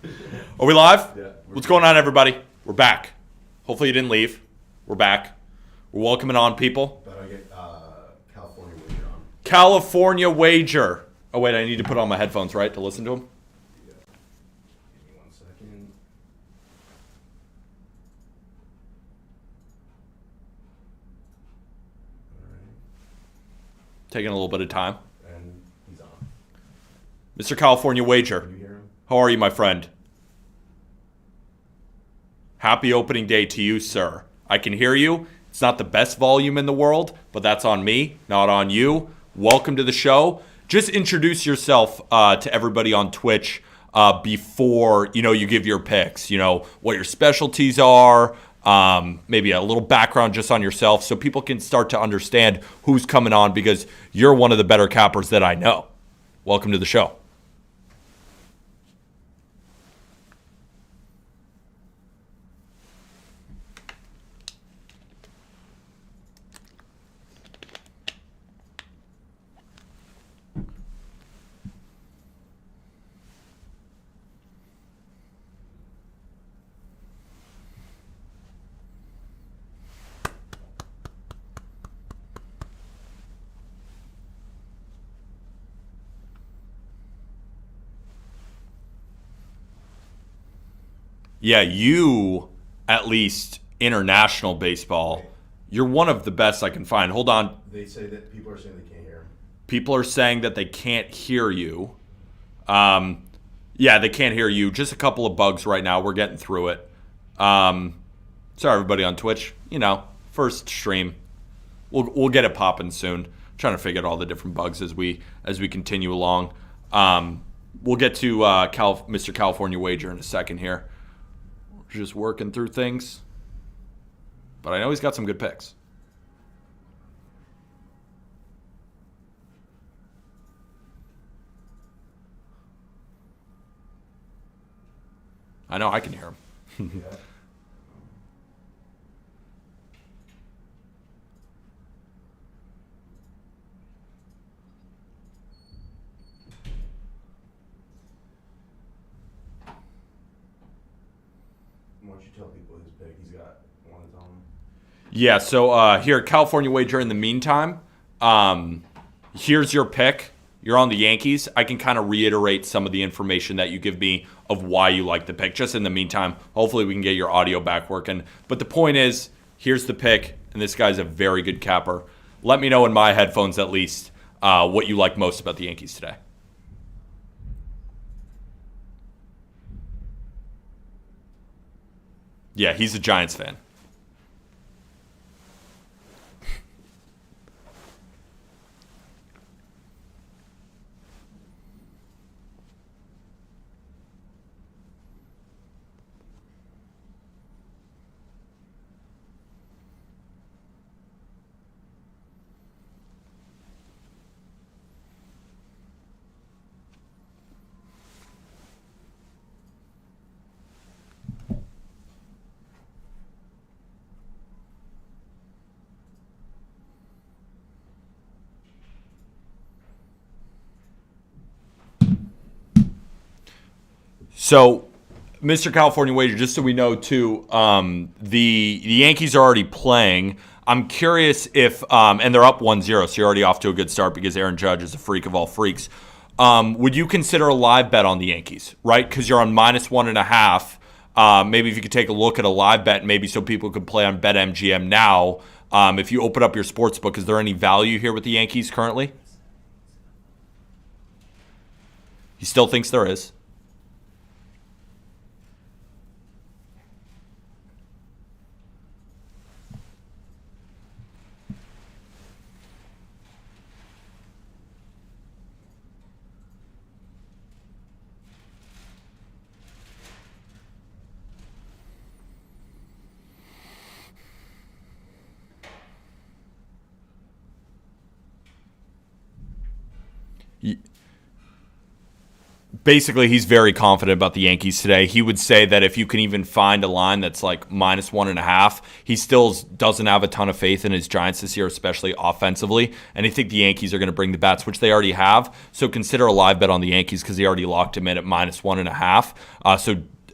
Are we live? Yeah. What's going on, everybody? We're back. Hopefully you didn't leave. We're back. We're welcoming on people. But I get California wager on. California wager. Oh, wait, I need to put on my headphones, right, to listen to them? Yeah. Give me 1 second. All right. Taking a little bit of time. And he's on. Mr. California wager. Can you hear him? How are you, my friend? Happy opening day to you, sir. I can hear you. It's not the best volume in the world, but that's on me, not on you. Welcome to the show. Just introduce yourself to everybody on Twitch before you give your picks. What your specialties are. Maybe a little background just on yourself, so people can start to understand who's coming on, because you're one of the better cappers that I know. Welcome to the show. Yeah, you, at least international baseball, you're one of the best I can find. Hold on. They say that people are saying they can't hear him. People are saying that they can't hear you. Yeah, they can't hear you. Just a couple of bugs right now. We're getting through it. Sorry, everybody on Twitch. First stream. We'll get it popping soon. Trying to figure out all the different bugs as we continue along. We'll get to Mr. California Wager in a second here. Just working through things. But I know he's got some good picks. I know I can hear him. Yeah. Why don't you tell people his pick? He's got one that's on. Yeah, so here, California Wager, in the meantime, here's your pick. You're on the Yankees. I can kind of reiterate some of the information that you give me of why you like the pick. Just in the meantime, hopefully we can get your audio back working. But the point is, here's the pick, and this guy's a very good capper. Let me know in my headphones, at least, what you like most about the Yankees today. Yeah, he's a Giants fan. So, Mr. California Wager, just so we know too, the Yankees are already playing. I'm curious if, and they're up 1-0, so you're already off to a good start because Aaron Judge is a freak of all freaks. Would you consider a live bet on the Yankees, right? Because you're on -1.5. Maybe if you could take a look at a live bet, maybe so people could play on BetMGM now. If you open up your sports book, is there any value here with the Yankees currently? He still thinks there is. basically, he's very confident about the Yankees today. He would say that if you can even find a line that's like -1.5, he still doesn't have a ton of faith in his Giants this year, especially offensively. And I think the Yankees are going to bring the bats, which they already have. So consider a live bet on the Yankees because he already locked him in at -1.5.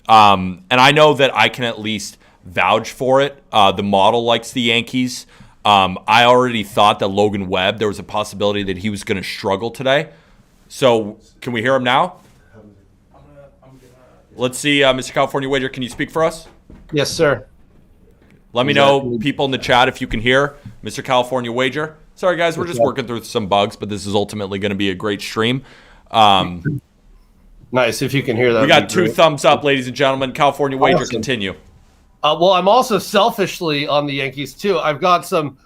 And I know that I can at least vouch for it. The model likes the Yankees. I already thought that Logan Webb, there was a possibility that he was going to struggle today. So can we hear him now? Let's see, Mr. California Wager, can you speak for us? Yes, sir. Let me know, people in the chat, if you can hear Mr. California Wager. Sorry, guys, we're just working through some bugs, but this is ultimately going to be a great stream. Nice, if you can hear that. We got 2 thumbs up, ladies and gentlemen. California Wager, continue. Well, I'm also selfishly on the Yankees too. I've got some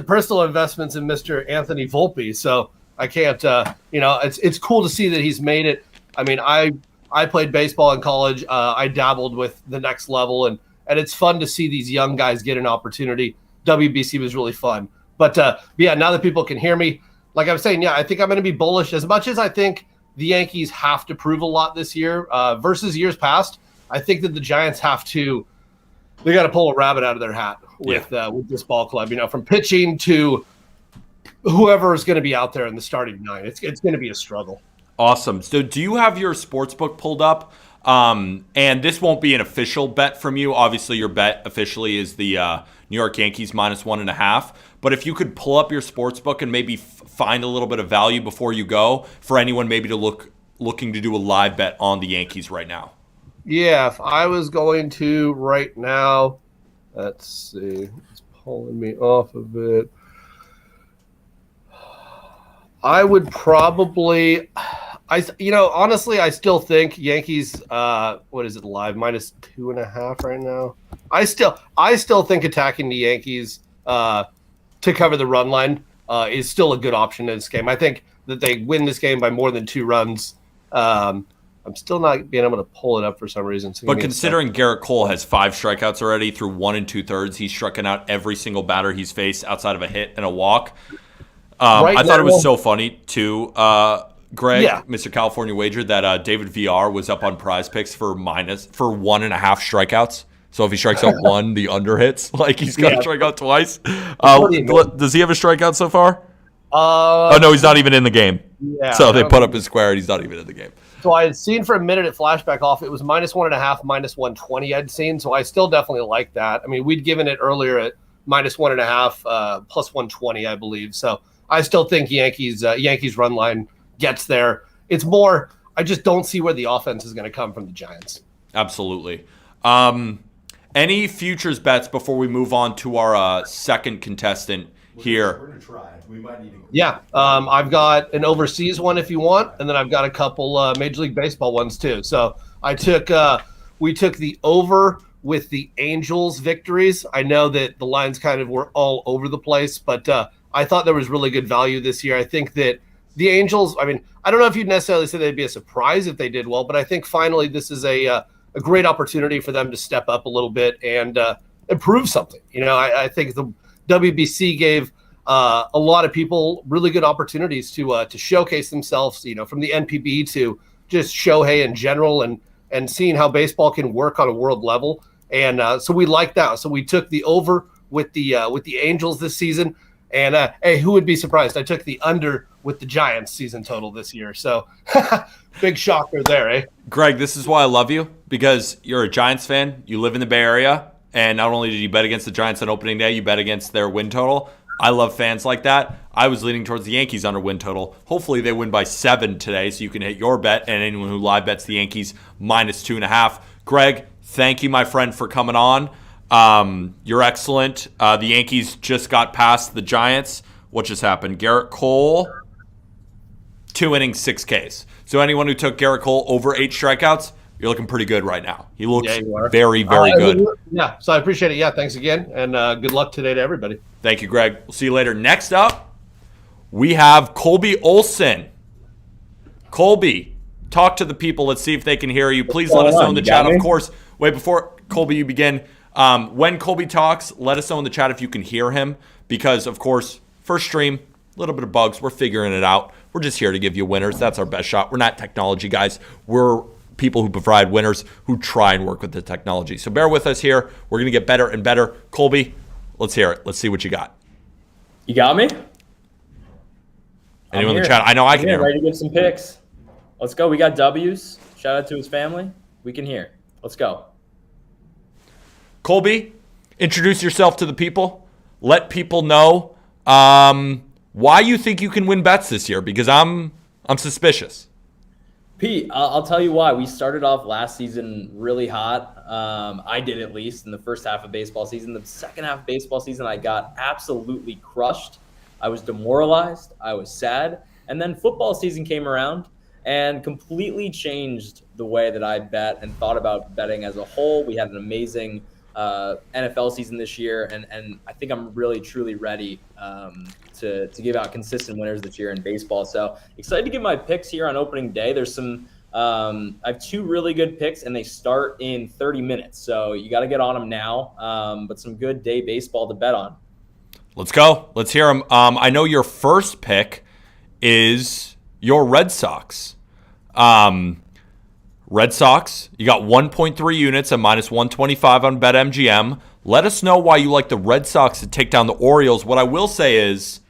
personal investments in Mr. Anthony Volpe, so I can't. It's cool to see that he's made it. I mean, I played baseball in college. I dabbled with the next level, and it's fun to see these young guys get an opportunity. WBC was really fun. But yeah, now that people can hear me, like I was saying, yeah, I think I'm going to be bullish. As much as I think the Yankees have to prove a lot this year versus years past, I think that the Giants got to pull a rabbit out of their hat with this ball club. From pitching to whoever is going to be out there in the starting 9, it's going to be a struggle. Awesome. So do you have your sports book pulled up? And this won't be an official bet from you. Obviously, your bet officially is the New York Yankees -1.5. But if you could pull up your sports book and maybe find a little bit of value before you go for anyone maybe to looking to do a live bet on the Yankees right now. Yeah, if I was going to right now, let's see. It's pulling me off of it. I would probably, honestly, I still think Yankees. What is it live -2.5 right now? I still think attacking the Yankees to cover the run line is still a good option in this game. I think that they win this game by more than 2 runs. I'm still not being able to pull it up for some reason. So but considering Garrett Cole has 5 strikeouts already through 1 2/3, he's striking out every single batter he's faced outside of a hit and a walk. I thought it was so funny too, Greg, Mr. California Wager, that David VR was up on Prize Picks for 1.5 strikeouts. So if he strikes out 1, the under hits. Like he's got to strike out twice. Does he have a strikeout so far? No, he's not even in the game. Yeah, so they put up his square and he's not even in the game. So I had seen for a minute at flashback off, it was -1.5, -120 I'd seen. So I still definitely like that. I mean, we'd given it earlier at -1.5, +120, I believe. So I still think Yankees run line gets there. It's more, I just don't see where the offense is going to come from the Giants. Absolutely. Any futures bets before we move on to our second contestant here? We're going to try. We might need to. Yeah. I've got an overseas one if you want, and then I've got a couple Major League Baseball ones too. So we took the over with the Angels victories. I know that the lines kind of were all over the place, but I thought there was really good value this year. I think that the Angels, I mean, I don't know if you'd necessarily say they'd be a surprise if they did well, but I think finally this is a great opportunity for them to step up a little bit and improve something. I think the WBC gave a lot of people really good opportunities to showcase themselves, from the NPB to just Shohei in general and seeing how baseball can work on a world level. And so we like that. So we took the over with the Angels this season. And hey, who would be surprised? I took the under with the Giants season total this year. So big shocker there, eh? Greg, this is why I love you, because you're a Giants fan. You live in the Bay Area. And not only did you bet against the Giants on opening day, you bet against their win total. I love fans like that. I was leaning towards the Yankees under win total. Hopefully they win by 7 today so you can hit your bet. And anyone who live bets the Yankees -2.5. Greg, thank you, my friend, for coming on. You're excellent. The Yankees just got past the Giants. What just happened? Garrett Cole, 2 innings, 6 Ks. So anyone who took Garrett Cole over 8 strikeouts, you're looking pretty good right now. He looks very, very good. Yeah, so I appreciate it. Yeah, thanks again, and good luck today to everybody. Thank you, Greg. We'll see you later. Next up, we have Colby Olson. Colby, talk to the people. Let's see if they can hear you. Please let us know in the chat. Of course, wait, before Colby, you begin, when Colby talks, let us know in the chat if you can hear him, because, of course, first stream, a little bit of bugs. We're figuring it out. We're just here to give you winners. That's our best shot. We're not technology guys. We're people who provide winners who try and work with the technology. So bear with us here. We're going to get better and better. Colby, let's hear it. Let's see what you got. You got me? Anyone in the chat? I know I can hear. Ready to give some picks. Let's go. We got W's. Shout out to his family. We can hear. Let's go. Colby, introduce yourself to the people. Let people know why you think you can win bets this year, because I'm suspicious. Pete, I'll tell you why. We started off last season really hot. I did, at least in the first half of baseball season. The second half of baseball season, I got absolutely crushed. I was demoralized. I was sad. And then football season came around and completely changed the way that I bet and thought about betting as a whole. We had an amazing NFL season this year, and I think I'm really, truly ready to give out consistent winners this year in baseball. So excited to give my picks here on opening day. There's some I have two really good picks, and they start in 30 minutes. So you got to get on them now, but some good day baseball to bet on. Let's go. Let's hear them. I know your first pick is your Red Sox. Red Sox, you got 1.3 units at minus 125 on BetMGM. Let us know why you like the Red Sox to take down the Orioles. What I will say is,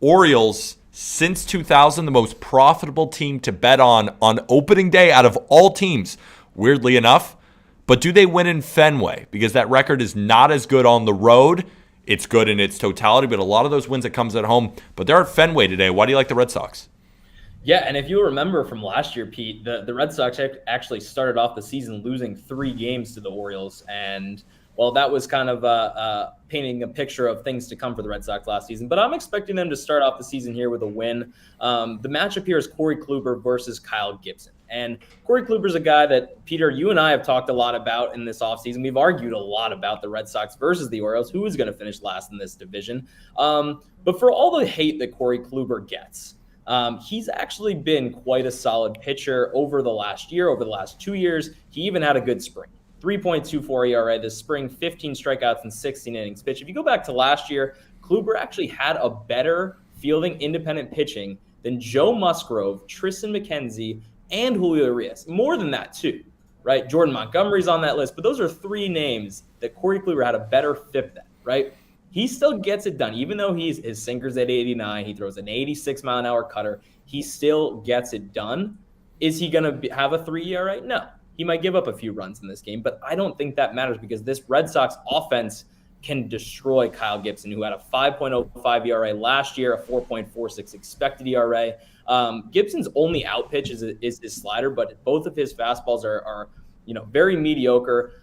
Orioles, since 2000, the most profitable team to bet on opening day out of all teams, weirdly enough. But do they win in Fenway? Because that record is not as good on the road. It's good in its totality, but a lot of those wins, it comes at home. But they're at Fenway today. Why do you like the Red Sox? Yeah, and if you remember from last year, Pete, the Red Sox actually started off the season losing 3 games to the Orioles. And, well, that was kind of painting a picture of things to come for the Red Sox last season. But I'm expecting them to start off the season here with a win. The matchup here is Corey Kluber versus Kyle Gibson. And Corey Kluber is a guy that, Peter, you and I have talked a lot about in this offseason. We've argued a lot about the Red Sox versus the Orioles, who is going to finish last in this division. But for all the hate that Corey Kluber gets, he's actually been quite a solid pitcher over the last year, over the last 2 years. He even had a good spring. 3.24 ERA this spring, 15 strikeouts and 16 innings pitched. If you go back to last year, Kluber actually had a better fielding independent pitching than Joe Musgrove, Tristan McKenzie, and Julio Urias. More than that, too, right? Jordan Montgomery's on that list, but those are 3 names that Corey Kluber had a better FIP than, right? He still gets it done, even though his sinker's at 89. He throws an 86-mile-an-hour cutter. He still gets it done. Is he going to have a 3 ERA? No. He might give up a few runs in this game, but I don't think that matters because this Red Sox offense can destroy Kyle Gibson, who had a 5.05 ERA last year, a 4.46 expected ERA. Gibson's only out pitch is his slider, but both of his fastballs are very mediocre.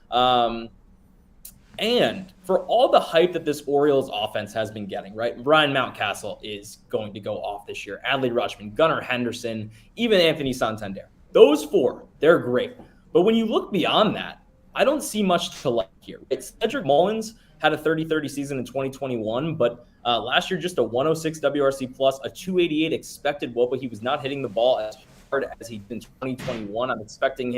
And for all the hype that this Orioles offense has been getting, right? Brian Mountcastle is going to go off this year. Adley Rutschman, Gunnar Henderson, even Anthony Santander. Those 4, they're great. But when you look beyond that, I don't see much to like here. Cedric Mullins had a 30-30 season in 2021, but last year just a 106 WRC plus, a 288 expected WOBA. He was not hitting the ball as hard as he did in 2021. I'm expecting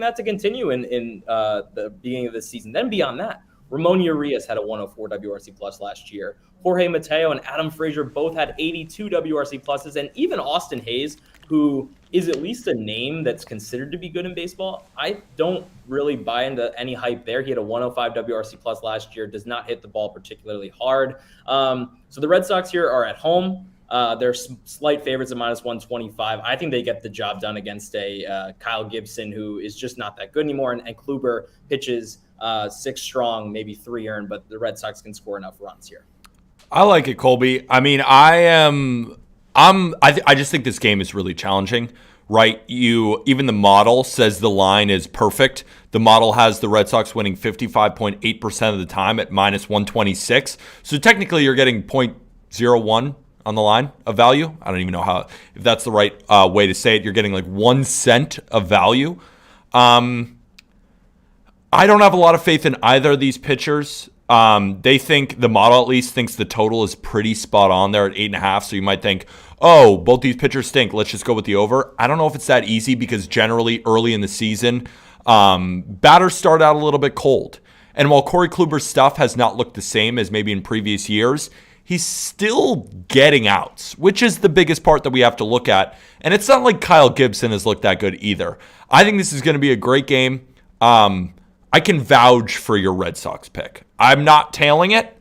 that to continue in the beginning of this season. Then beyond that, Ramon Urias had a 104 WRC plus last year. Jorge Mateo and Adam Frazier both had 82 WRC pluses, and even Austin Hayes, who is at least a name that's considered to be good in baseball. I don't really buy into any hype there. He had a 105 WRC plus last year, does not hit the ball particularly hard. So the Red Sox here are at home. They're slight favorites at minus 125. I think they get the job done against a Kyle Gibson, who is just not that good anymore. And Kluber pitches 6 strong, maybe 3 earned, but the Red Sox can score enough runs here. I like it, Colby. I mean, I just think this game is really challenging, right? Even the model says the line is perfect. The model has the Red Sox winning 55.8% of the time at minus 126. So technically you're getting 0.01 on the line of value. I don't even know if that's the right way to say it. You're getting like 1 cent of value. I don't have a lot of faith in either of these pitchers. They think, the model at least thinks the total is pretty spot on there at 8.5. So you might think, oh, both these pitchers stink, let's just go with the over. I don't know if it's that easy because generally early in the season, batters start out a little bit cold. And while Corey Kluber's stuff has not looked the same as maybe in previous years, he's still getting outs, which is the biggest part that we have to look at. And it's not like Kyle Gibson has looked that good either. I think this is going to be a great game. I can vouch for your Red Sox pick. I'm not tailing it,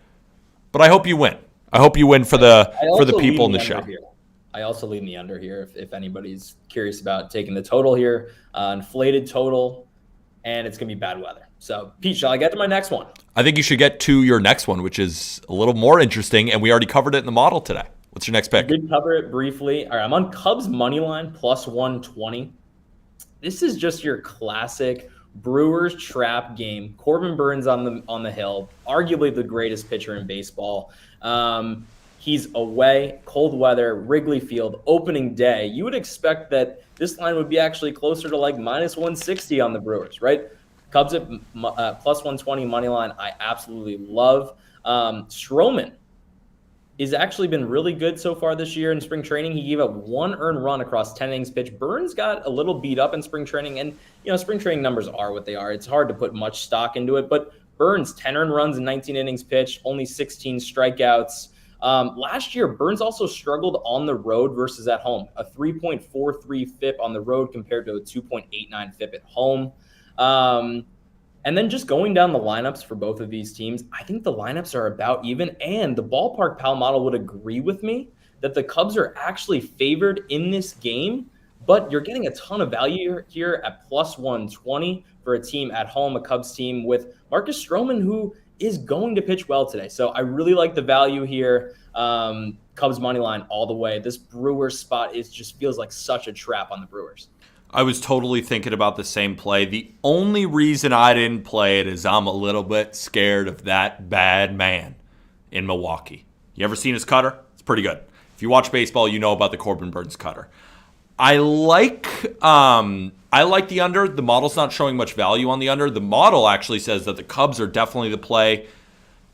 but I hope you win. I hope you win for the people in the show. I also lean the under here if anybody's curious about taking the total here. Inflated total, and it's going to be bad weather. So, Pete, shall I get to my next one? I think you should get to your next one, which is a little more interesting, and we already covered it in the model today. What's your next pick? I did cover it briefly. All right, I'm on Cubs money line plus 120. This is just your classic Brewers trap game. Corbin Burns on the hill, arguably the greatest pitcher in baseball. He's away, cold weather, Wrigley Field, opening day. You would expect that this line would be actually closer to like minus 160 on the Brewers, right? Cubs at plus 120 money line, I absolutely love. Stroman has actually been really good so far this year in spring training. He gave up 1 earned run across 10 innings pitched. Burns got a little beat up in spring training, and spring training numbers are what they are. It's hard to put much stock into it, but Burns 10 earned runs in 19 innings pitched, only 16 strikeouts. Last year, Burns also struggled on the road versus at home, a 3.43 FIP on the road compared to a 2.89 FIP at home. And then just going down the lineups for both of these teams, I think the lineups are about even, and the Ballpark Pal model would agree with me that the Cubs are actually favored in this game, but you're getting a ton of value here at plus 120 for a team at home, a Cubs team with Marcus Stroman, who is going to pitch well today. So I really like the value here. Cubs money line all the way. This Brewers spot just feels like such a trap on the Brewers. I was totally thinking about the same play. The only reason I didn't play it is I'm a little bit scared of that bad man in Milwaukee. You ever seen his cutter? It's pretty good. If you watch baseball, you know about the Corbin Burns cutter. I like the under. The model's not showing much value on the under. The model actually says that the Cubs are definitely the play.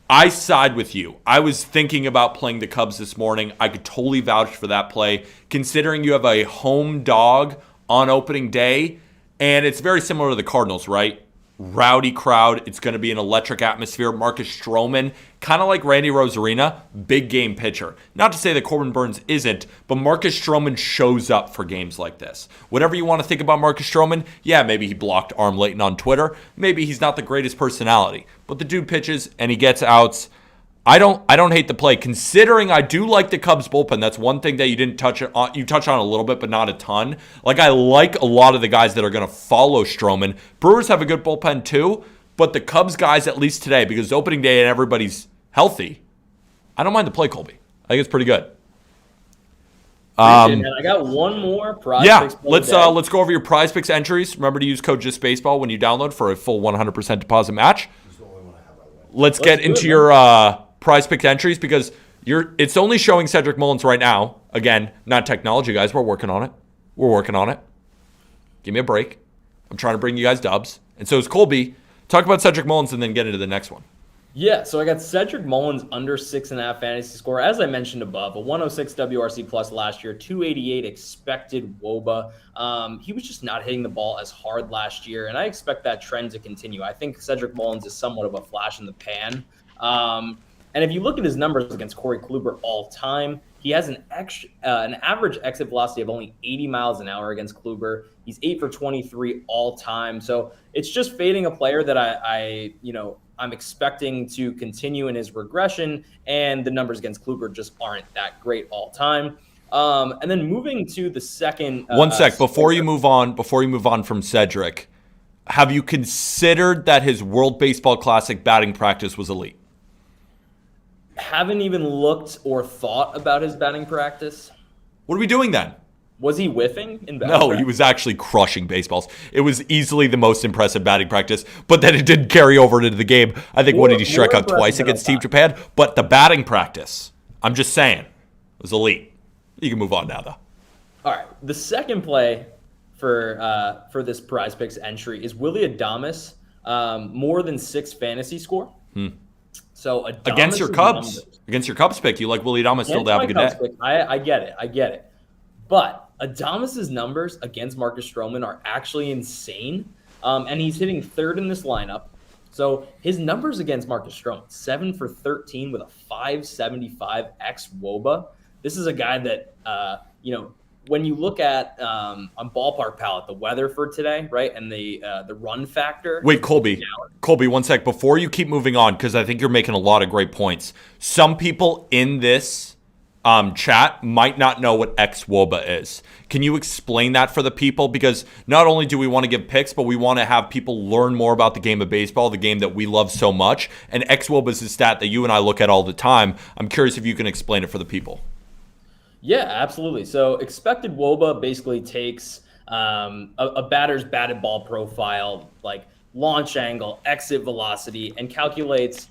I side with you. I was thinking about playing the Cubs this morning. I could totally vouch for that play, considering you have a home dog on opening day, and it's very similar to the Cardinals, right? Rowdy crowd. It's going to be an electric atmosphere. Marcus Stroman, kind of like Randy Rosarina, big game pitcher. Not to say that Corbin Burns isn't, but Marcus Stroman shows up for games like this. Whatever you want to think about Marcus Stroman, yeah, maybe he blocked Arm Layton on Twitter. Maybe he's not the greatest personality, but the dude pitches and he gets outs. I don't hate the play, considering I do like the Cubs bullpen. That's one thing that you didn't touch on. You touch on a little bit, but not a ton. Like, I like a lot of the guys that are going to follow Stroman. Brewers have a good bullpen too, but the Cubs guys, at least today, because it's opening day and everybody's healthy, I don't mind the play, Colby. I think it's pretty good. And I got one more prize picks. Let's go over your prize picks entries. Remember to use code JustBaseball when you download for a full 100% deposit match. Let's get into your prize pick entries, because it's only showing Cedric Mullins right now. Again, not technology, guys. We're working on it. Give me a break. I'm trying to bring you guys dubs. And so is Colby. Talk about Cedric Mullins and then get into the next one. Yeah, so I got Cedric Mullins under 6.5 fantasy score. As I mentioned above, a 106 WRC plus last year, 288 expected WOBA. He was just not hitting the ball as hard last year, and I expect that trend to continue. I think Cedric Mullins is somewhat of a flash in the pan. And if you look at his numbers against Corey Kluber all time, he has an average exit velocity of only 80 miles an hour against Kluber. He's 8 for 23 all time. So it's just fading a player that I'm expecting to continue in his regression, and the numbers against Kluber just aren't that great all time. And then moving to the second. One sec before you move on from Cedric, have you considered that his World Baseball Classic batting practice was elite? Haven't even looked or thought about his batting practice. What are we doing then? Was he whiffing in batting No, practice? he was actually crushing baseballs. It was easily the most impressive batting practice, but then it didn't carry over into the game. I think, what did he strike out twice against Team Japan? But the batting practice, I'm just saying, was elite. You can move on now, though. All right. The second play for this prize picks entry is Willy Adames, more than 6 fantasy score. So Adames against your Cubs pick, you like Willy Adames still to have a good day. I get it. But Adames' numbers against Marcus Stroman are actually insane. And he's hitting third in this lineup. So his numbers against Marcus Stroman, 7 for 13 with a 575 x WOBA. This is a guy that, when you look at on Ballpark Palette, the weather for today, right, and the run factor. Wait, Colby, 1 sec. Before you keep moving on, because I think you're making a lot of great points. Some people in this chat might not know what xWOBA is. Can you explain that for the people? Because not only do we want to give picks, but we want to have people learn more about the game of baseball, the game that we love so much. And xWOBA is a stat that you and I look at all the time. I'm curious if you can explain it for the people. Yeah, absolutely. So expected WOBA basically takes a batter's batted ball profile, like launch angle, exit velocity, and calculates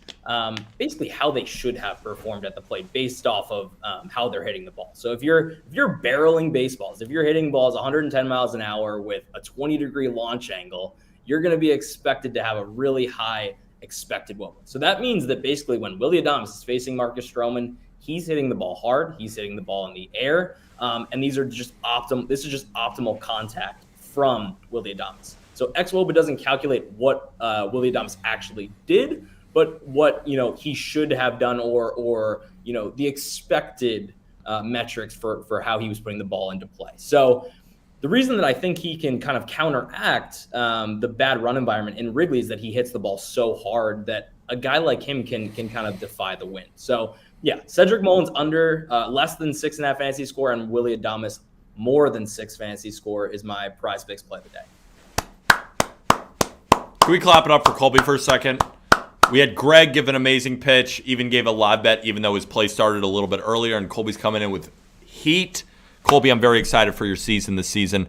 basically how they should have performed at the plate based off of how they're hitting the ball. So if you're barreling baseballs, if you're hitting balls 110 miles an hour with a 20-degree launch angle, you're going to be expected to have a really high expected WOBA. So that means that basically when Willy Adames is facing Marcus Stroman, he's hitting the ball hard, he's hitting the ball in the air, and these are just optimal. This is just optimal contact from Willy Adames. So xWOBA doesn't calculate what Willy Adames actually did, but what he should have done, or the expected metrics for how he was putting the ball into play. So the reason that I think he can kind of counteract the bad run environment in Wrigley is that he hits the ball so hard that a guy like him can kind of defy the wind. So yeah, Cedric Mullins under less than 6.5 fantasy score, and Willy Adames more than 6 fantasy score is my prize picks play of the day. Can we clap it up for Colby for a second? We had Greg give an amazing pitch, even gave a live bet, even though his play started a little bit earlier, and Colby's coming in with heat. Colby, I'm very excited for your season this season.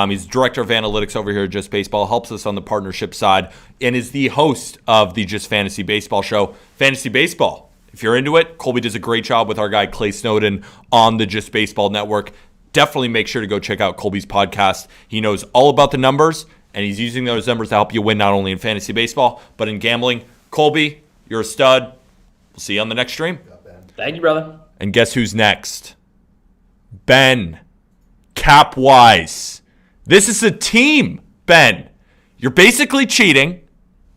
He's director of analytics over here at Just Baseball, helps us on the partnership side, and is the host of the Just Fantasy Baseball show, Fantasy Baseball. If you're into it, Colby does a great job with our guy Clay Snowden on the Just Baseball network. Definitely make sure to go check out Colby's podcast. He knows all about the numbers, and he's using those numbers to help you win not only in fantasy baseball, but in gambling. Colby, you're a stud. We'll see you on the next stream. Thank you, brother. And guess who's next? Ben. Capwise. This is a team, Ben. You're basically cheating,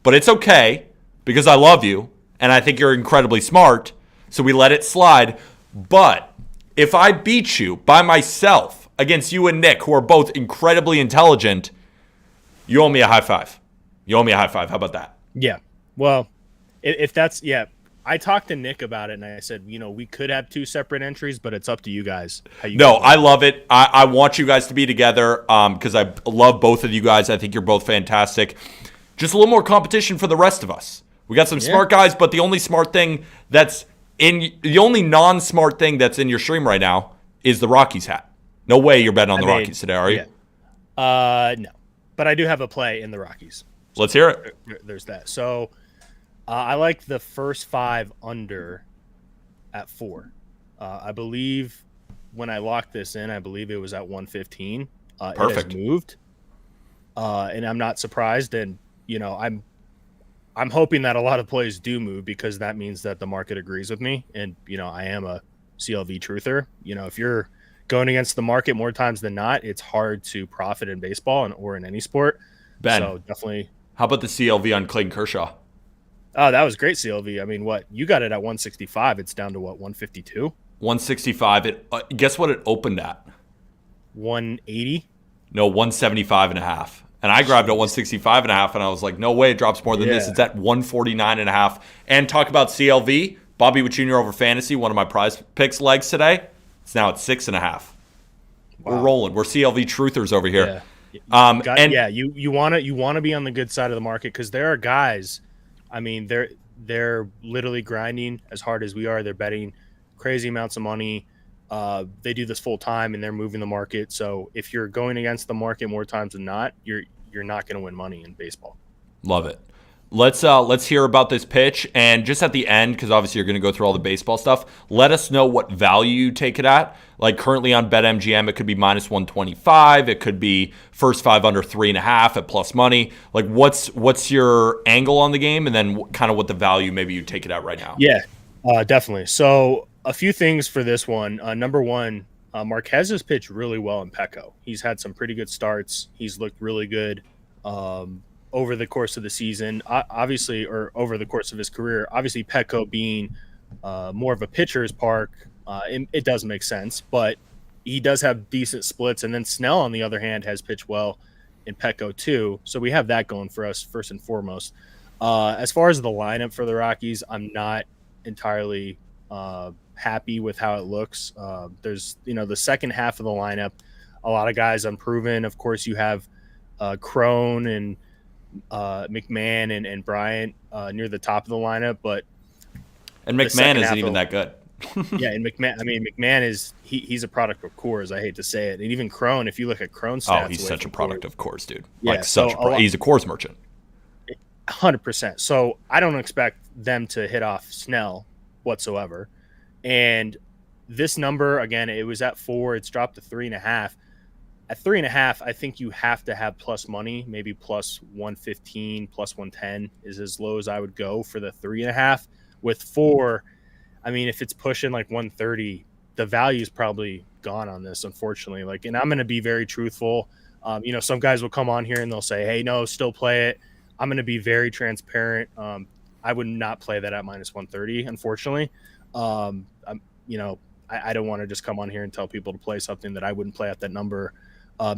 but it's okay because I love you, and I think you're incredibly smart, so we let it slide. But if I beat you by myself against you and Nick, who are both incredibly intelligent, you owe me a high five. You owe me a high five. How about that? Yeah. Well, if that's, yeah, I talked to Nick about it, and I said, we could have 2 separate entries, but it's up to you guys. I love it. I want you guys to be together because I love both of you guys. I think you're both fantastic. Just a little more competition for the rest of us. We got some smart guys, but the only non-smart thing that's in your stream right now is the Rockies hat. No way you're betting on the Rockies today, are you? No. But I do have a play in the Rockies. Let's hear it. There's that. So I like the first 5 under at 4. I believe when I locked this in, I believe it was at 115. Perfect. It has moved, and I'm not surprised. And I'm hoping that a lot of plays do move because that means that the market agrees with me. And I am a CLV truther. If you're going against the market more times than not, it's hard to profit in baseball or in any sport. Ben, so definitely. How about the CLV on Clayton Kershaw? Oh, that was great, CLV. I mean, what? You got it at 165. It's down to what, 152? 165. Guess what it opened at? 180? No, 175.5. And I grabbed at 165.5, and I was like, no way it drops more than this. It's at 149.5. And talk about CLV, Bobby Witt Jr. over fantasy, one of my prize picks legs today. It's now at 6.5. Wow. We're rolling. We're CLV truthers over here. Yeah. You want to be on the good side of the market because there are guys. I mean, they're literally grinding as hard as we are. They're betting crazy amounts of money. They do this full time and they're moving the market. So if you're going against the market more times than not, you're not going to win money in baseball. Love it. Let's hear about this pitch, and just at the end, because obviously you're going to go through all the baseball stuff, let us know what value you take it at. Like currently on BetMGM, it could be minus 125. It could be first 5 under 3.5 at plus money. Like what's your angle on the game, and then kind of what the value maybe you take it at right now? Yeah, definitely. So a few things for this one. Number one, Marquez has pitched really well in Petco. He's had some pretty good starts. He's looked really good. over the course of the season, obviously, or over the course of his career. Obviously, Petco being more of a pitcher's park, it does make sense, but he does have decent splits. And then Snell, on the other hand, has pitched well in Petco too. So we have that going for us first and foremost. As far as the lineup for the Rockies, I'm not entirely happy with how it looks. There's, the second half of the lineup, a lot of guys unproven. Of course, you have Crone and McMahon and Bryant near the top of the lineup, and McMahon isn't even that good. Yeah, and McMahon is he's a product of Coors. I hate to say it, and even Crone. If you look at Crone's stats, he's such a product of Coors, dude. Yeah, he's a Coors merchant. 100%. So I don't expect them to hit off Snell whatsoever. And this number, again, it was at 4. It's dropped to 3.5. At 3.5, I think you have to have plus money, maybe plus 115, plus 110 is as low as I would go for the 3.5. With 4, I mean, if it's pushing like 130, the value is probably gone on this, unfortunately. And I'm going to be very truthful. Some guys will come on here and they'll say, hey, no, still play it. I'm going to be very transparent. I would not play that at minus 130, unfortunately. I don't want to just come on here and tell people to play something that I wouldn't play at that number.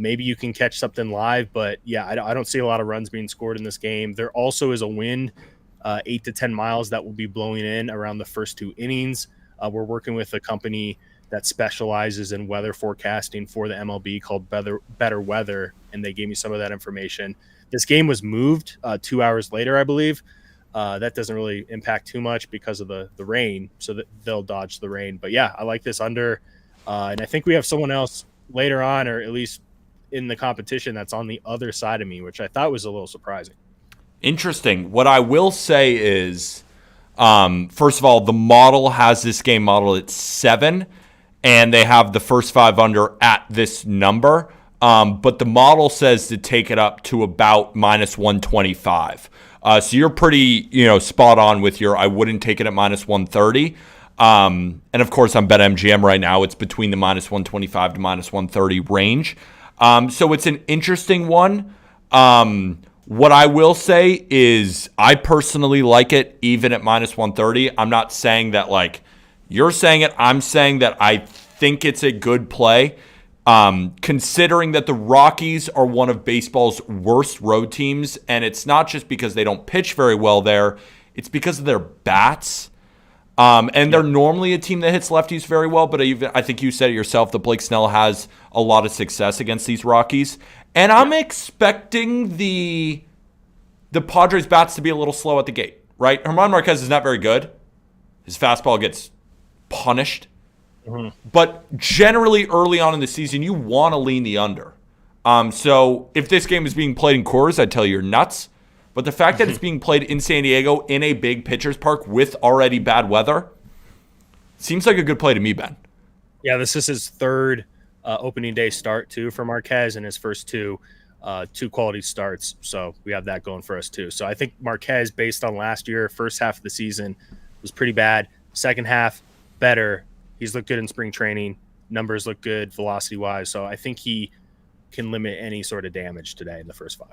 Maybe you can catch something live, but yeah, I don't see a lot of runs being scored in this game. There also is a wind, 8 to 10 miles, that will be blowing in around the first 2 innings. We're working with a company that specializes in weather forecasting for the MLB called Better Weather, and they gave me some of that information. This game was moved 2 hours later, I believe. That doesn't really impact too much because of the rain, so that they'll dodge the rain. But yeah, I like this under, and I think we have someone else later on, or at least in the competition, that's on the other side of me, which I thought was a little surprising. Interesting. What I will say is, first of all, the model has this game modeled at 7, and they have the first 5 under at this number. But the model says to take it up to about minus 125. So you're pretty, spot on with your, I wouldn't take it at minus 130. And of course, on BetMGM right now, it's between the minus 125 to minus 130 range. So it's an interesting one. What I will say is I personally like it even at minus 130. I'm not saying that like you're saying it. I'm saying that I think it's a good play. Considering that the Rockies are one of baseball's worst road teams, and it's not just because they don't pitch very well there, it's because of their bats. And they're normally a team that hits lefties very well, but I think you said it yourself that Blake Snell has a lot of success against these Rockies. And I'm expecting the Padres bats to be a little slow at the gate, right? German Marquez is not very good. His fastball gets punished. Mm-hmm. But generally early on in the season, you want to lean the under. So if this game is being played in Coors, I'd tell you you're nuts. But the fact that it's being played in San Diego in a big pitcher's park with already bad weather seems like a good play to me, Ben. Yeah, this is his third opening day start, too, for Marquez, and his first two quality starts. So we have that going for us, too. So I think Marquez, based on last year, first half of the season, was pretty bad. Second half, better. He's looked good in spring training. Numbers look good velocity-wise. So I think he can limit any sort of damage today in the first 5.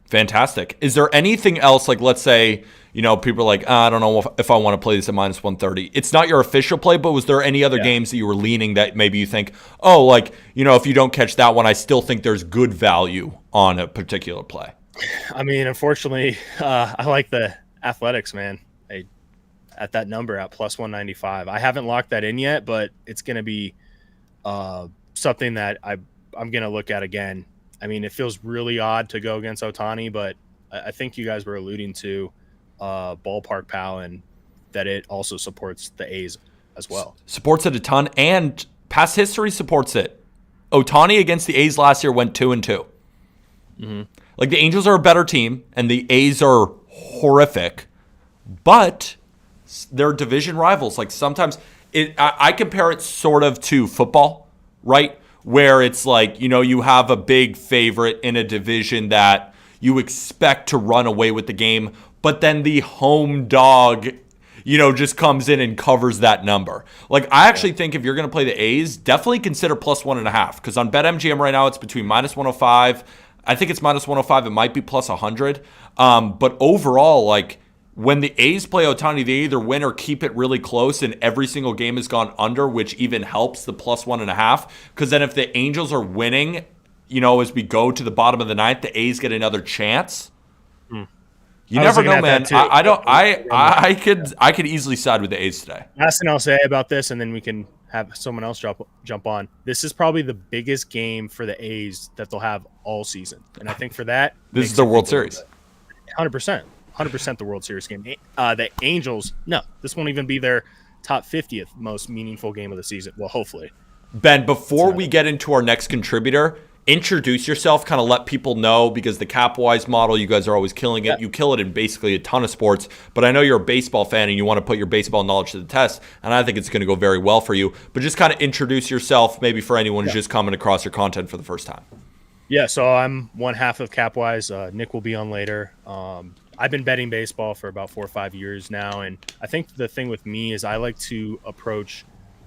Fantastic. Is there anything else, like let's say, people are like, I don't know if I want to play this at minus 130. It's not your official play, but was there any other games that you were leaning that maybe you think, if you don't catch that one, I still think there's good value on a particular play? I mean, unfortunately, I like the Athletics, man. At that number at plus 195. I haven't locked that in yet, but it's going to be something that I'm going to look at again. I mean, it feels really odd to go against Ohtani, but I think you guys were alluding to Ballpark Pal and that it also supports the A's as well. Supports it a ton, and past history supports it. Ohtani against the A's last year went 2-2. Mm-hmm. Like, the Angels are a better team, and the A's are horrific, but they're division rivals. Like, sometimes I compare it sort of to football, right? Where it's like, you have a big favorite in a division that you expect to run away with the game, but then the home dog, just comes in and covers that number. Like, I actually think if you're going to play the A's, definitely consider plus 1.5, because on BetMGM right now, it's between minus 105 I think it's minus 105. It might be plus 100. But overall, like when the A's play Ohtani, they either win or keep it really close, and every single game has gone under, which even helps the plus 1.5. Because then if the Angels are winning, as we go to the bottom of the ninth, the A's get another chance. You never know, man. I could easily side with the A's today. Last thing I'll say about this, and then we can have someone else jump on. This is probably the biggest game for the A's that they'll have all season, and I think for that, this is the World Series. 100% the World Series game. The Angels, no, this won't even be their top 50th most meaningful game of the season. Well, hopefully. Ben, before we get into our next contributor, introduce yourself, kind of let people know, because the Capwise model, you guys are always killing it. Yeah. You kill it in basically a ton of sports, but I know you're a baseball fan and you want to put your baseball knowledge to the test, and I think it's going to go very well for you. But just kind of introduce yourself, maybe for anyone who's just coming across your content for the first time. Yeah, so I'm one half of Capwise. Nick will be on later. I've been betting baseball for about 4 or 5 years now, and I think the thing with me is I like to approach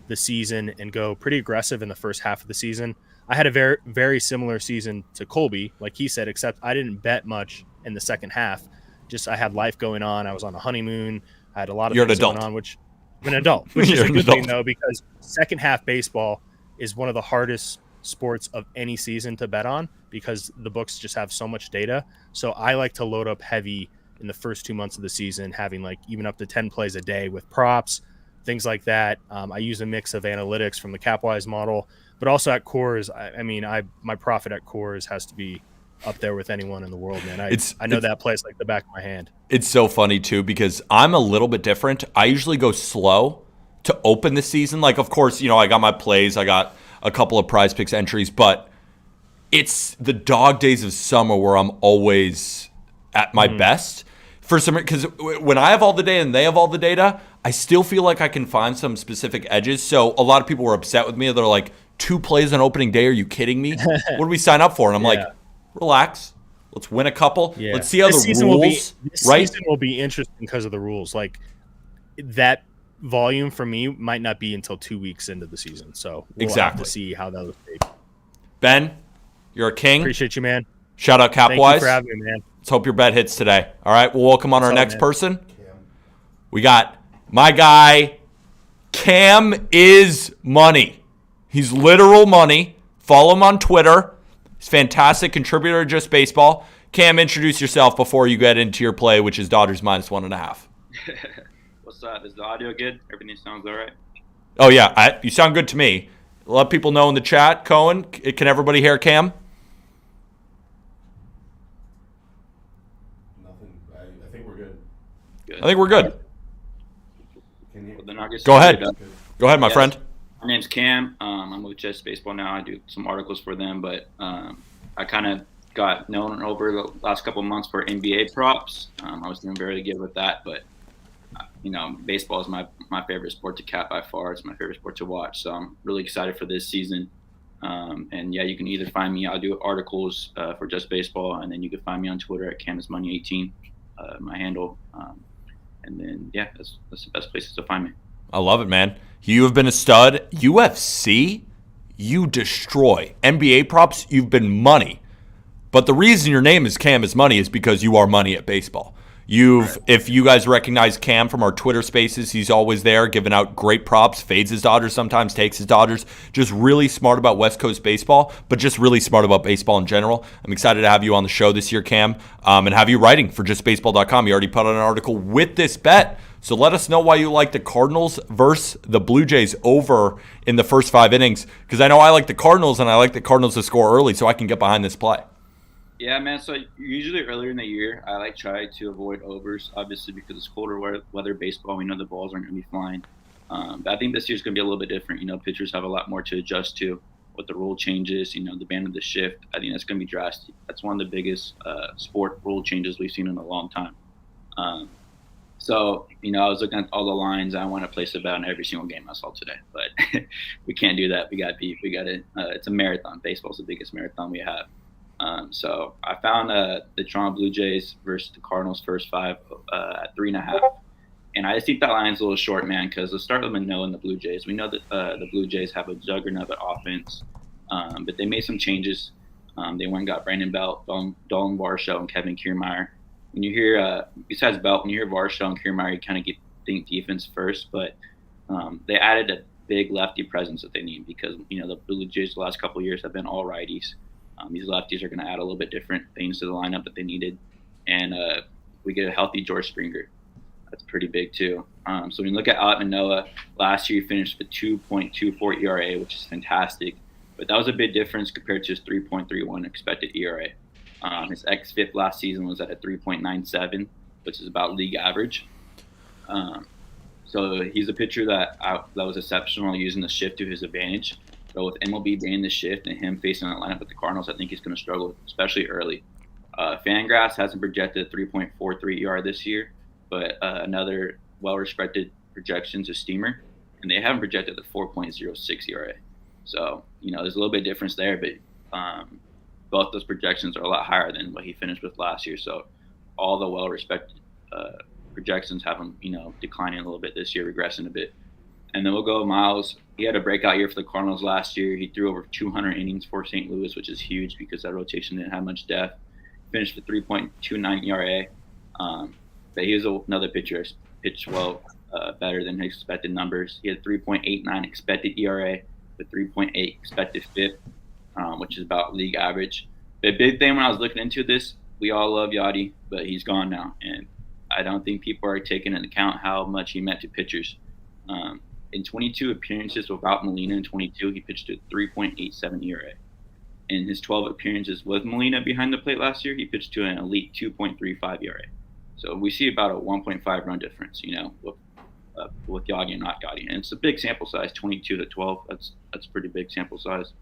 the season and go pretty aggressive in the first half of the season. I had a very, very similar season to Colby, like he said, except I didn't bet much in the second half. Just I had life going on. I was on a honeymoon. I had a lot of things going on, which I'm an adult, which is a good thing, though, because second half baseball is one of the hardest sports of any season to bet on because the books just have so much data. So I like to load up heavy in the first 2 months of the season, having like even up to 10 plays a day with props, things like that. I use a mix of analytics from the Capwise model, but also at Coors, my profit at Coors has to be up there with anyone in the world, man. I know that place like the back of my hand. It's so funny too because I'm a little bit different. I usually go slow to open the season. Like, of course, I got my plays, I got a couple of Prize Picks entries, but it's the dog days of summer where I'm always at my best. For some, because when I have all the data and they have all the data, I still feel like I can find some specific edges. So a lot of people were upset with me. They're like, 2 plays on opening day? Are you kidding me? What do we sign up for? And I'm like, relax. Let's win a couple. Yeah. Let's see how this the rules. This season will be interesting because of the rules. Like that volume for me might not be until 2 weeks into the season. So we'll have to see how that will take. Ben, you're a king. Appreciate you, man. Shout out Capwise. Thank you for having me, man. Let's hope your bet hits today. All right, we'll welcome on our next person. We got my guy, Cam is money. He's literal money. Follow him on Twitter. He's a fantastic contributor to Just Baseball. Cam, introduce yourself before you get into your play, which is Dodgers minus 1.5. What's up? Is the audio good? Everything sounds all right? Oh, yeah. You sound good to me. Let people know in the chat. Cohen, can everybody hear Cam? I think we're good. I think we're good. Well, Go ahead. Go ahead, my friend. My name's Cam. I'm with Just Baseball now. I do some articles for them, but I kind of got known over the last couple of months for NBA props. I was doing very good with that, but baseball is my favorite sport to cap by far. It's my favorite sport to watch, so I'm really excited for this season. And yeah, you can either find me. I'll do articles for Just Baseball, and then you can find me on Twitter at CamIsMoney18, my handle. And then yeah, that's the best places to find me. I love it, man. You have been a stud. UFC, you destroy. NBA props, you've been money. But the reason your name is Cam is money is because you are money at baseball. If you guys recognize Cam from our Twitter spaces, he's always there giving out great props, fades his Dodgers sometimes, takes his Dodgers. Just really smart about West Coast baseball, but just really smart about baseball in general. I'm excited to have you on the show this year, Cam, and have you writing for justbaseball.com. You already put out an article with this bet. So let us know why you like the Cardinals versus the Blue Jays over in the first 5 innings, because I know I like the Cardinals, and I like the Cardinals to score early so I can get behind this play. Yeah, man. So usually earlier in the year, I try to avoid overs, obviously because it's colder weather baseball. We know the balls aren't going to be flying. But I think this year's going to be a little bit different. Pitchers have a lot more to adjust to with the rule changes, the ban of the shift. I think that's going to be drastic. That's one of the biggest sport rule changes we've seen in a long time. So, I was looking at all the lines. I want to place a bet on every single game I saw today, but we can't do that. We got beef. We got it. It's a marathon. Baseball's the biggest marathon we have. So I found the Toronto Blue Jays versus the Cardinals first 5 at 3.5. And I just think that line's a little short, man, because let's start with Manoah and the Blue Jays. We know that the Blue Jays have a juggernaut offense, but they made some changes. They went and got Brandon Belt, Dolan Varsho, and Kevin Kiermaier. When you hear, besides Belt, when you hear Varsho and Kiermaier, you kind of think defense first, but they added a big lefty presence that they need because, the Blue Jays the last couple of years have been all righties. These lefties are going to add a little bit different things to the lineup that they needed. And we get a healthy George Springer. That's pretty big, too. So when you look at Alek Manoah, last year he finished with 2.24 ERA, which is fantastic. But that was a big difference compared to his 3.31 expected ERA. His xFIP last season was at a 3.97, which is about league average. So he's a pitcher that was exceptional using the shift to his advantage. But with MLB banning the shift and him facing that lineup with the Cardinals, I think he's going to struggle, especially early. Fangraphs hasn't projected 3.43 ERA this year, but another well-respected projections is Steamer, and they haven't projected the 4.06 ERA. So, there's a little bit of difference there, but both those projections are a lot higher than what he finished with last year. So all the well-respected projections have him, declining a little bit this year, regressing a bit. And then we'll go Miles. He had a breakout year for the Cardinals last year. He threw over 200 innings for St. Louis, which is huge because that rotation didn't have much depth. Finished with 3.29 ERA. But he was another pitcher, pitched well, better than his expected numbers. He had 3.89 expected ERA with 3.8 expected FIP, which is about league average. The big thing when I was looking into this, we all love Yachty, but he's gone now. And I don't think people are taking into account how much he meant to pitchers. In 22 appearances without Molina in 22, he pitched a 3.87 ERA. In his 12 appearances with Molina behind the plate last year, he pitched to an elite 2.35 ERA. So we see about a 1.5 run difference, with Yachty and not Yachty. And it's a big sample size, 22 to 12. That's a pretty big sample size.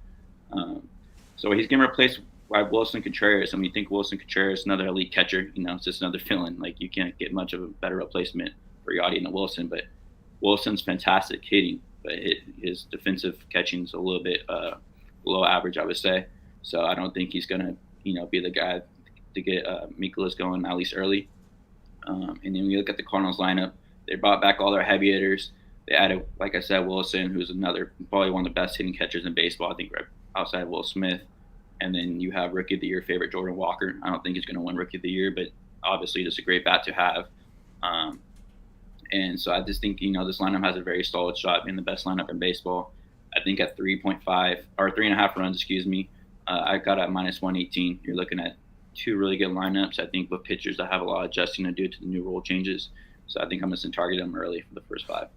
So he's going to replace Wilson Contreras. And when you think Wilson Contreras, another elite catcher, it's just another fill-in. Like, you can't get much of a better replacement for Yachty than Wilson. But Wilson's fantastic hitting, but his defensive catching is a little bit below average, I would say. So I don't think he's going to, be the guy to get Mikolas going, at least early. And then when you look at the Cardinals lineup, they brought back all their heavy hitters. They added, like I said, Wilson, who's probably one of the best hitting catchers in baseball, I think, right outside Will Smith. And then you have Rookie of the Year favorite Jordan Walker. I don't think he's going to win Rookie of the Year, but obviously just a great bat to have. And so I just think, this lineup has a very solid shot being the best lineup in baseball. I think at 3.5 or 3.5 runs, I got at minus 118. You're looking at two really good lineups. I think with pitchers that have a lot of adjusting to do to the new rule changes. So I think I'm just going to target them early for the first 5.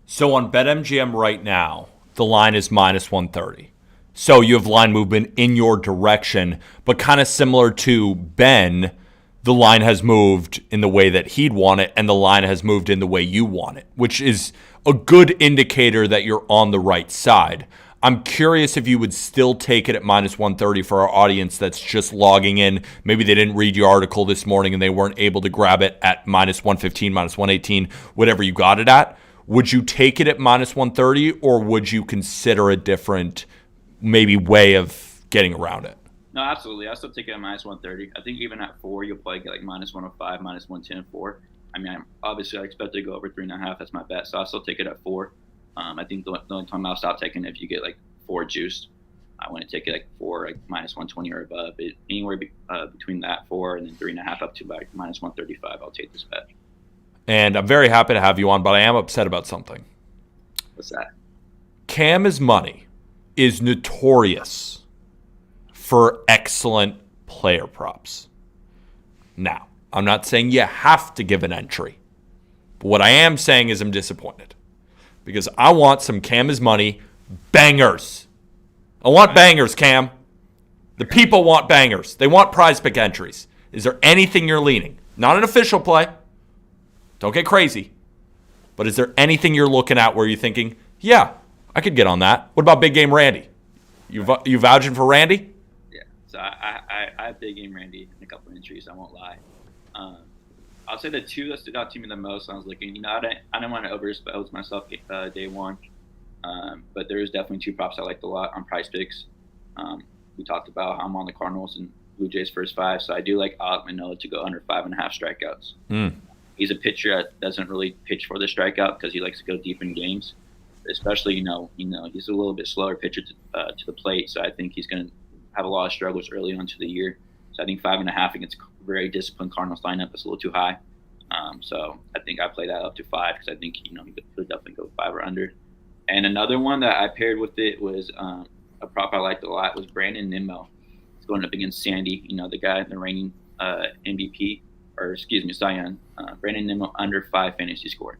So on BetMGM right now, the line is minus 130. So you have line movement in your direction, but kind of similar to Ben, the line has moved in the way that he'd want it, and the line has moved in the way you want it, which is a good indicator that you're on the right side. I'm curious if you would still take it at minus 130 for our audience that's just logging in. Maybe they didn't read your article this morning and they weren't able to grab it at minus 115, minus 118, whatever you got it at. Would you take it at minus 130, or would you consider a different maybe way of getting around it? No, absolutely. I still take it at minus 130. I think even at 4, you'll probably get like minus 105, minus 110, 4. I mean, obviously I expect to go over 3.5. That's my bet. So I'll still take it at 4. I think the only time I'll stop taking it if you get like 4 juiced. I want to take it like 4, like minus 120 or above. But anywhere between that 4 and then 3.5 up to like minus 135, I'll take this bet. And I'm very happy to have you on, but I am upset about something. What's that? Cam is Money is notorious for excellent player props. Now, I'm not saying you have to give an entry. But what I am saying is I'm disappointed. Because I want some Cam is Money bangers. I want bangers, Cam. The people want bangers. They want prize pick entries. Is there anything you're leaning? Not an official play. Don't get crazy. But is there anything you're looking at where you're thinking, yeah, I could get on that? What about Big Game Randy? You vouching for Randy? Yeah. So I have Big Game Randy in a couple of entries. I won't lie. I'll say the 2 that stood out to me the most when I was looking. I didn't want to overexpose myself day one. But there is definitely 2 props I liked a lot on price picks. We talked about how I'm on the Cardinals and Blue Jays first 5. So I do like Alek Manoah to go under 5.5 strikeouts. He's a pitcher that doesn't really pitch for the strikeout because he likes to go deep in games. Especially, he's a little bit slower pitcher to the plate. So I think he's going to have a lot of struggles early on to the year. So I think 5.5 against very disciplined Cardinals lineup is a little too high. So I think I play that up to 5 because I think he could definitely go 5 or under. And another one that I paired with it was a prop I liked a lot was Brandon Nimmo. He's going up against Sandy, the guy, the reigning MVP, or excuse me, Cy Young. Brandon Nimmo under 5 fantasy score.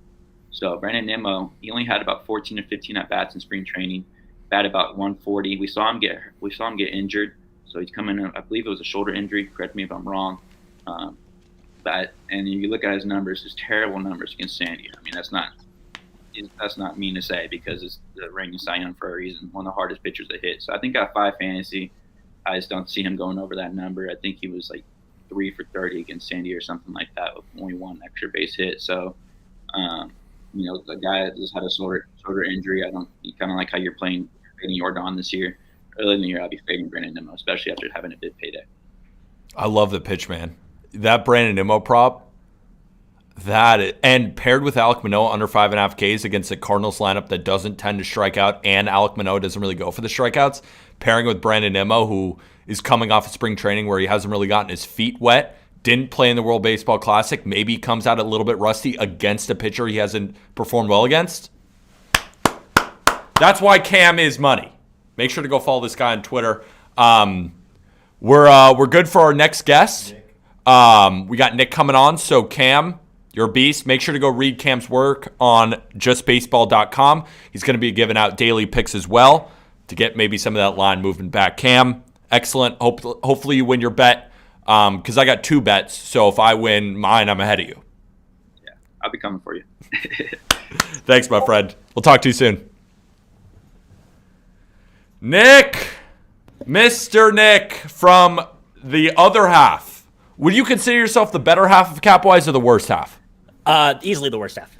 So Brandon Nimmo, he only had about 14 to 15 at bats in spring training, batted about 140. We saw him get injured, so he's coming in. I believe it was a shoulder injury. Correct me if I'm wrong. And if you look at his numbers, his terrible numbers against Sandy. I mean, that's not mean to say because it's the reigning Cy Young for a reason. One of the hardest pitchers to hit. So I think at 5 fantasy, I just don't see him going over that number. I think he was like 3 for 30 against Sandy or something like that with only 1 extra base hit. So, the guy that just had a shoulder injury. I don't kind of like how you're fading Jordan this year. Early in the year, I'll be fading Brandon Nimmo, especially after having a big payday. I love the pitch, man. That Brandon Nimmo prop, and paired with Alek Manoah under 5.5 Ks against a Cardinals lineup that doesn't tend to strike out, and Alek Manoah doesn't really go for the strikeouts, pairing with Brandon Nimmo, who is coming off of spring training where he hasn't really gotten his feet wet, didn't play in the World Baseball Classic, maybe comes out a little bit rusty against a pitcher he hasn't performed well against. That's why Cam is money. Make sure to go follow this guy on Twitter. We're good for our next guest. We got Nick coming on, so Cam, you're a beast. Make sure to go read Cam's work on justbaseball.com. He's going to be giving out daily picks as well to get maybe some of that line moving back. Cam, excellent. Hopefully you win your bet because I got 2 bets, so if I win mine, I'm ahead of you. Yeah, I'll be coming for you. Thanks, my friend. We'll talk to you soon. Nick, Mr. Nick from the other half. Would you consider yourself the better half of Capwise or the worst half? Easily the worst half.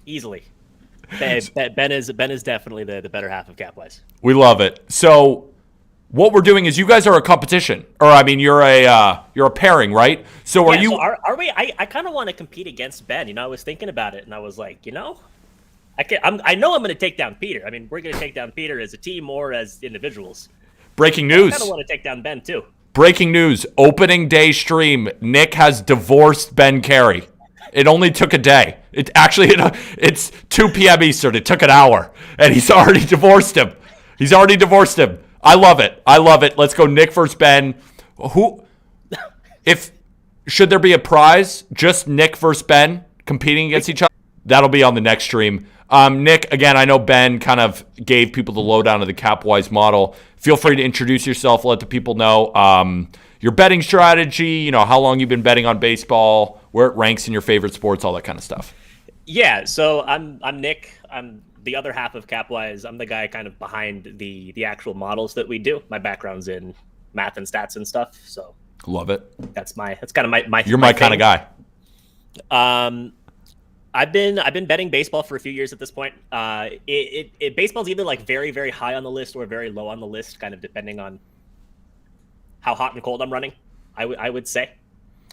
Easily. Ben is definitely the better half of Capwise. We love it. So what we're doing is you guys are a competition, or I mean you're a pairing, right? So are you? So are we? I kind of want to compete against Ben. I was thinking about it, and I was like, I know I'm going to take down Peter. I mean, we're going to take down Peter as a team or as individuals. Breaking news. I kind of want to take down Ben too. Breaking news. Opening day stream. Nick has divorced Ben Carey. It only took a day. It's 2 p.m. Eastern. It took an hour, and he's already divorced him. I love it. Let's go Nick versus Ben. Should there be a prize? Just Nick versus Ben competing against each other? That'll be on the next stream. Nick, again, I know Ben kind of gave people the lowdown of the Capwise model. Feel free to introduce yourself, let the people know your betting strategy, how long you've been betting on baseball, where it ranks in your favorite sports, all that kind of stuff. Yeah, so I'm Nick. I'm the other half of Capwise. I'm the guy kind of behind the actual models that we do. My background's in math and stats and stuff, so love it. That's kind of my You're my kind of guy. I've been betting baseball for a few years at this point. Baseball's either like very, very high on the list or very low on the list, kind of depending on how hot and cold I'm running. I would say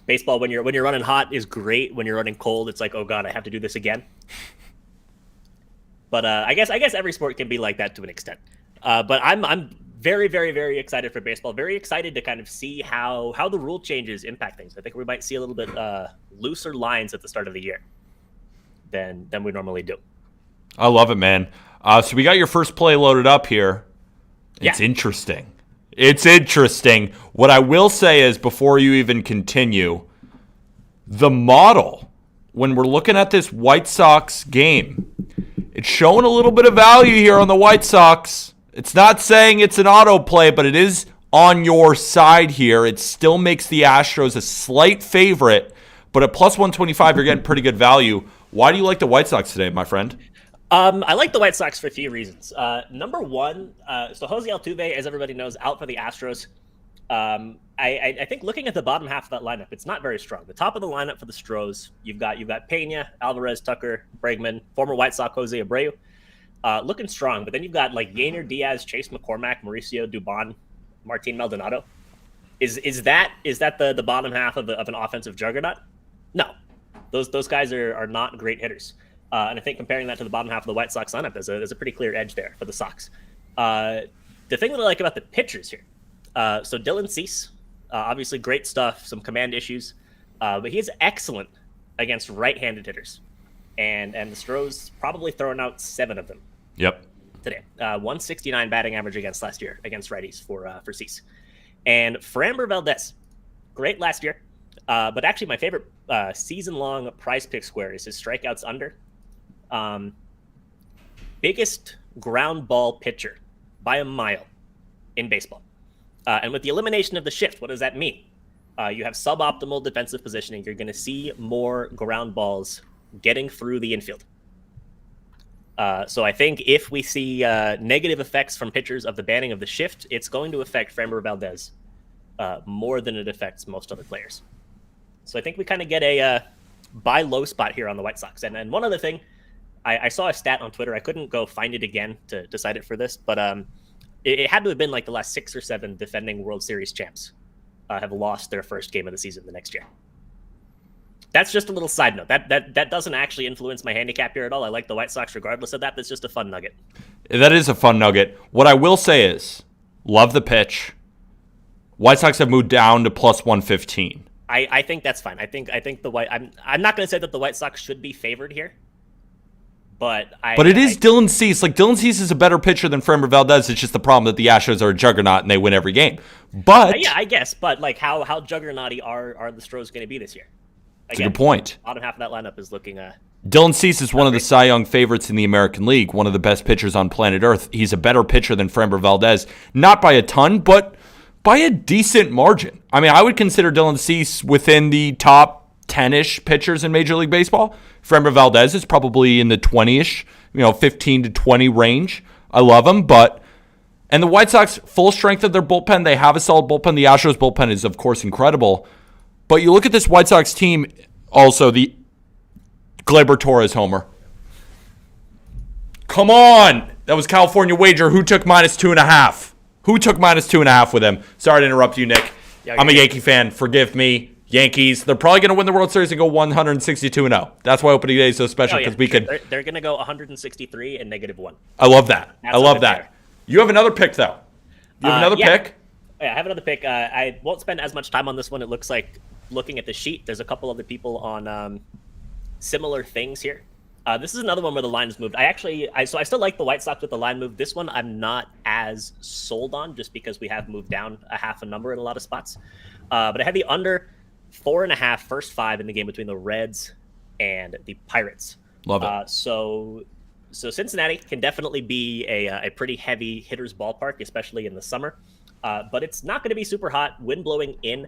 baseball when you're running hot is great. When you're running cold, it's like, oh god, I have to do this again. But I guess every sport can be like that to an extent. But I'm very, very, very excited for baseball. Very excited to kind of see how the rule changes impact things. I think we might see a little bit looser lines at the start of the year than we normally do. I love it, man. So we got your first play loaded up here. It's interesting. What I will say is, before you even continue, the model, when we're looking at this White Sox game, it's showing a little bit of value here on the White Sox. It's not saying it's an auto play, but it is on your side here. It still makes the Astros a slight favorite, but at plus 125, you're getting pretty good value. Why do you like the White Sox today, my friend? I like the White Sox for a few reasons. Number one, so Jose Altuve, as everybody knows, out for the Astros. I think looking at the bottom half of that lineup, it's not very strong. The top of the lineup for the Stros, you've got Pena, Alvarez, Tucker, Bregman, former White Sox Jose Abreu, looking strong. But then you've got like Yainer Diaz, Chase McCormack, Mauricio Dubon, Martin Maldonado. Is that the bottom half of an offensive juggernaut? No. Those guys are not great hitters. And I think comparing that to the bottom half of the White Sox lineup, there's a pretty clear edge there for the Sox. The thing that I like about the pitchers here, So Dylan Cease, obviously great stuff, some command issues, but he is excellent against right-handed hitters. And the Stros probably throwing out 7 of them. Yep. Today. 169 batting average against last year against righties for Cease. And Framber Valdez, great last year. But actually my favorite season-long prize pick square is his strikeouts under. Biggest ground ball pitcher by a mile in baseball. And with the elimination of the shift, what does that mean? You have suboptimal defensive positioning. You're going to see more ground balls getting through the infield. So I think if we see negative effects from pitchers of the banning of the shift, it's going to affect Framber Valdez more than it affects most other players. So I think we kind of get a buy low spot here on the White Sox. And one other thing, I saw a stat on Twitter. I couldn't go find it again to cite it for this, but it had to have been like the last 6 or 7 defending World Series champs have lost their first game of the season the next year. That's just a little side note. That doesn't actually influence my handicap here at all. I like the White Sox regardless of that. That's just a fun nugget. That is a fun nugget. What I will say is, love the pitch. White Sox have moved down to plus 115. I think that's fine. I think the White. I'm not going to say that the White Sox should be favored here, but it is Dylan Cease. Like, Dylan Cease is a better pitcher than Framber Valdez. It's just the problem that the Astros are a juggernaut and they win every game. But yeah, I guess. But like, how juggernauty are the Stros going to be this year? That's a good point. Bottom half of that lineup is looking. Dylan Cease is one of the Cy Young favorites in the American League, one of the best pitchers on planet Earth. He's a better pitcher than Framber Valdez, not by a ton, but by a decent margin. I mean, I would consider Dylan Cease within the top 10-ish pitchers in Major League Baseball. Framber Valdez is probably in the 20-ish, 15 to 20 range. I love him, and the White Sox, full strength of their bullpen. They have a solid bullpen. The Astros bullpen is, of course, incredible. But you look at this White Sox team, also the Gleyber Torres homer. Come on! That was California Wager. Who took -2.5? Who took -2.5 with him? Sorry to interrupt you, Nick. Yeah, I'm a Yankee fan. Forgive me. Yankees, they're probably going to win the World Series and go 162-0. That's why opening day is so special, because we could. They're going to go 163 and -1. I love that. That's I love that. You have another pick, though. You have another pick? Yeah, I have another pick. I won't spend as much time on this one. It looks like, looking at the sheet, there's a couple other people on similar things here. This is another one where the line is moved. I still like the White Sox with the line move. This one I'm not as sold on, just because we have moved down a half a number in a lot of spots. But I had the under 4.5 first 5 in the game between the Reds and the Pirates. Love it. So Cincinnati can definitely be a pretty heavy hitter's ballpark, especially in the summer. But it's not going to be super hot. Wind blowing in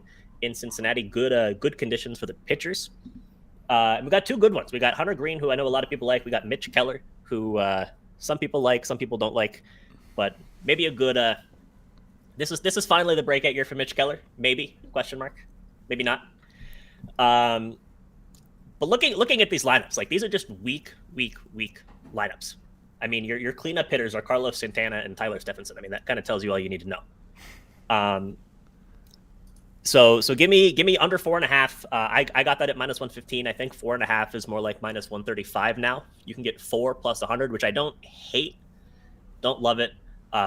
Cincinnati. Good conditions for the pitchers. And we got 2 good ones. We got Hunter Green, who I know a lot of people like. We got Mitch Keller, who some people like, some people don't like. But maybe a good. This is finally the breakout year for Mitch Keller. Maybe ? Maybe not. But looking at these lineups, like, these are just weak lineups. I mean, your cleanup hitters are Carlos Santana and Tyler Stephenson. I mean, that kind of tells you all you need to know. So give me under 4.5. I got that at -115. I think 4.5 is more like -135 now. You can get 4 plus 100, which I don't hate, don't love it.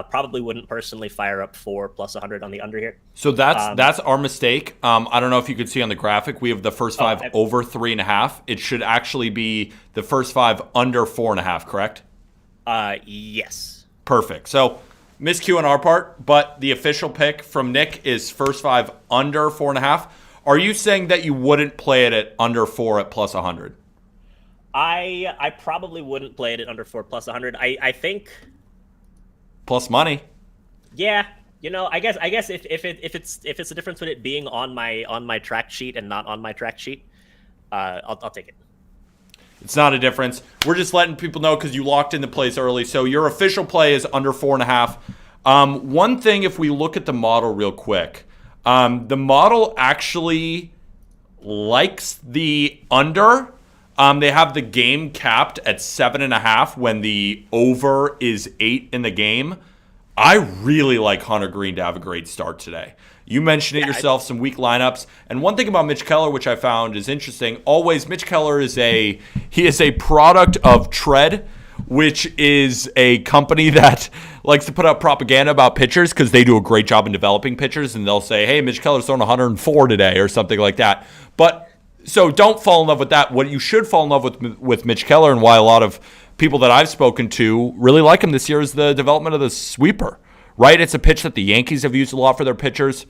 Probably wouldn't personally fire up 4 plus 100 on the under here. So that's our mistake. I don't know if you could see on the graphic. We have the first 5 over 3.5. It should actually be the first 5 under 4.5. Correct? Yes. Perfect. So miscue on our part, but the official pick from Nick is first 5 under 4.5. Are you saying that you wouldn't play it at under 4 at plus 100? I probably wouldn't play it at under 4 plus 100. I think plus money. Yeah, I guess if it's the difference with it being on my track sheet and not on my track sheet, I'll take it. It's not a difference. We're just letting people know because you locked in the plays early. So your official play is under 4.5. One thing, if we look at the model real quick, the model actually likes the under. They have the game capped at 7.5 when the over is 8 in the game. I really like Hunter Green to have a great start today. You mentioned it yourself, some weak lineups. And one thing about Mitch Keller, which I found is interesting, always Mitch Keller is a product of tread. which is a company that likes to put out propaganda about pitchers because they do a great job in developing pitchers, and they'll say, hey, Mitch Keller's thrown 104 today or something like that. But so don't fall in love with that. What you should fall in love with Mitch Keller, and why a lot of people that I've spoken to really like him this year, is the development of the sweeper, right? It's a pitch that the Yankees have used a lot for their pitchers.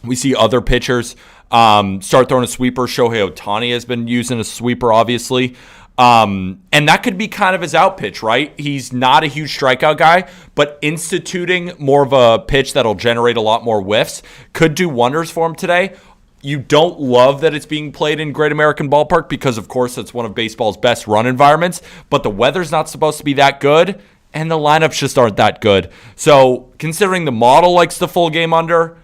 We see other pitchers start throwing a sweeper. Shohei Ohtani has been using a sweeper, obviously. And that could be kind of his out pitch, right? He's not a huge strikeout guy, but instituting more of a pitch that'll generate a lot more whiffs could do wonders for him today. You don't love that it's being played in Great American Ballpark because, of course, it's one of baseball's best run environments, but the weather's not supposed to be that good, and the lineups just aren't that good. So considering the model likes the full game under,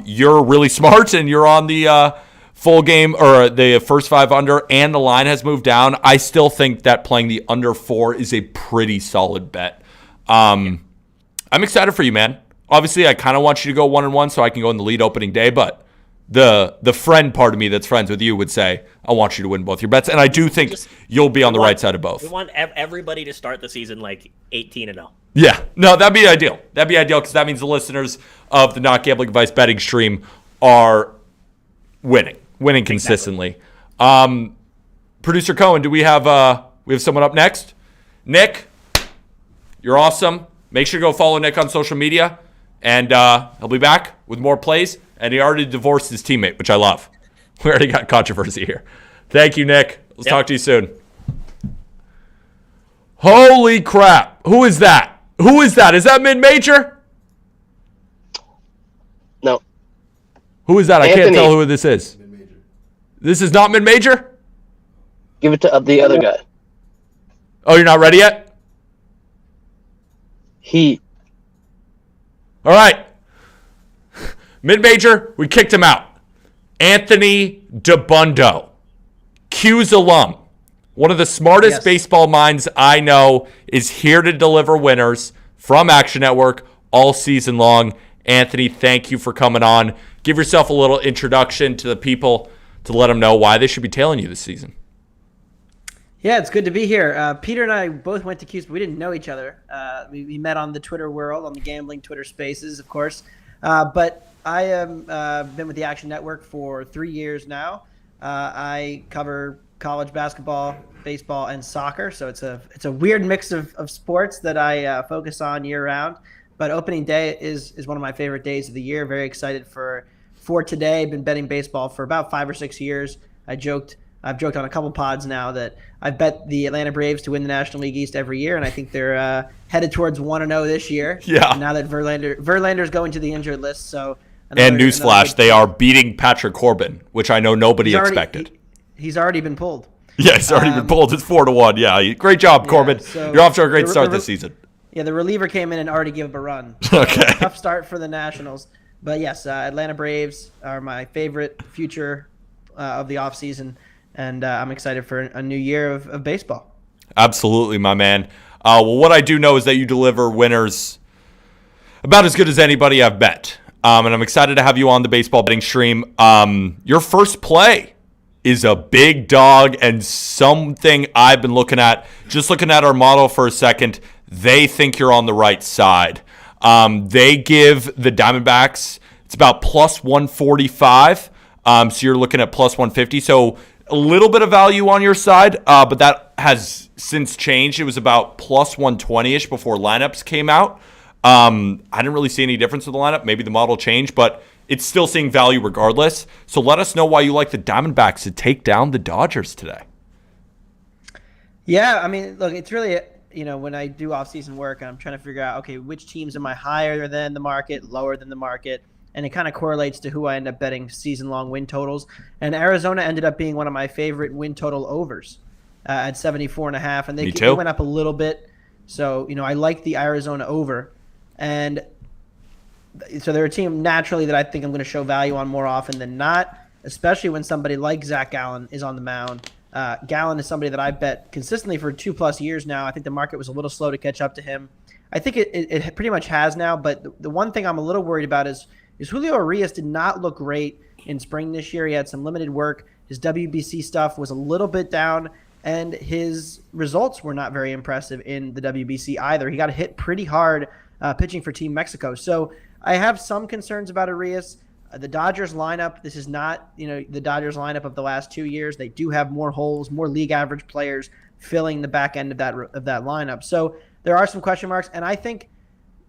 you're really smart and you're on the full game or the first 5 under, and the line has moved down. I still think that playing the under 4 is a pretty solid bet. I'm excited for you, man. Obviously, I kind of want you to go 1-1 so I can go in the lead opening day, but the friend part of me that's friends with you would say, I want you to win both your bets. And I do think you'll be on the right side of both. We want everybody to start the season like 18-0. Yeah, no, that'd be ideal. That'd be ideal because that means the listeners of the Not Gambling Advice betting stream are winning consistently. Exactly. Producer Cohen, do we have someone up next? Nick, you're awesome. Make sure to go follow Nick on social media, and he'll be back with more plays. And he already divorced his teammate, which I love. We already got controversy here. Thank you, Nick. Let's talk to you soon. Holy crap. Who is that? Is that mid-major? No. Who is that? Anthony. I can't tell who this is. Mid-major. This is not mid-major? Give it to the other guy. Oh, you're not ready yet? All right. Mid-major, we kicked him out. Anthony DeBundo, Q's alum. One of the smartest baseball minds I know is here to deliver winners from Action Network all season long. Anthony, thank you for coming on. Give yourself a little introduction to the people to let them know why they should be tailing you this season. Yeah, it's good to be here. Peter and I both went to Q's, but we didn't know each other. We met on the Twitter world, on the gambling Twitter spaces, of course. But I have been with the Action Network for 3 years now. I cover college basketball, baseball, and soccer. So it's a weird mix of sports that I focus on year round. But opening day is one of my favorite days of the year. Very excited for today. Been betting baseball for about 5 or 6 years. I've joked on a couple pods now that I bet the Atlanta Braves to win the National League East every year, and I think they're headed towards 1-0 this year. Yeah. Now that Verlander's going to the injured list, so. And newsflash, they are beating Patrick Corbin, which I know nobody expected. He's already been pulled. Yeah, he's already been pulled. It's 4-1. Yeah, great job, Corbin. So you're off to a great start this season. Yeah, the reliever came in and already gave up a run. So okay. Tough start for the Nationals. But yes, Atlanta Braves are my favorite future of the offseason, and I'm excited for a new year of baseball. Absolutely, my man. Well, what I do know is that you deliver winners about as good as anybody I've bet. And I'm excited to have you on the baseball betting stream. Your first play is a big dog and something I've been looking at. Just looking at our model for a second, they think you're on the right side. They give the Diamondbacks, it's about plus 145. So you're looking at plus 150. So a little bit of value on your side, but that has since changed. It was about plus 120-ish before lineups came out. I didn't really see any difference with the lineup. Maybe the model changed, but it's still seeing value regardless. So let us know why you like the Diamondbacks to take down the Dodgers today. Yeah, I mean, look, it's really, when I do off-season work, I'm trying to figure out, okay, which teams am I higher than the market, lower than the market, and it kind of correlates to who I end up betting season-long win totals. And Arizona ended up being one of my favorite win total overs at 74.5, and they went up a little bit. So, I like the Arizona over. And so they're a team naturally that I think I'm going to show value on more often than not, especially when somebody like Zach Gallen is on the mound. Gallen is somebody that I bet consistently for 2+ years now. I think the market was a little slow to catch up to him. I think it pretty much has now, but the one thing I'm a little worried about is Julio Urias did not look great in spring this year. He had some limited work. His WBC stuff was a little bit down, and his results were not very impressive in the WBC either. He got hit pretty hard pitching for Team Mexico. So I have some concerns about Arias. The Dodgers lineup, this is not, the Dodgers lineup of the last 2 years. They do have more holes, more league average players filling the back end of that lineup. So there are some question marks. And I think,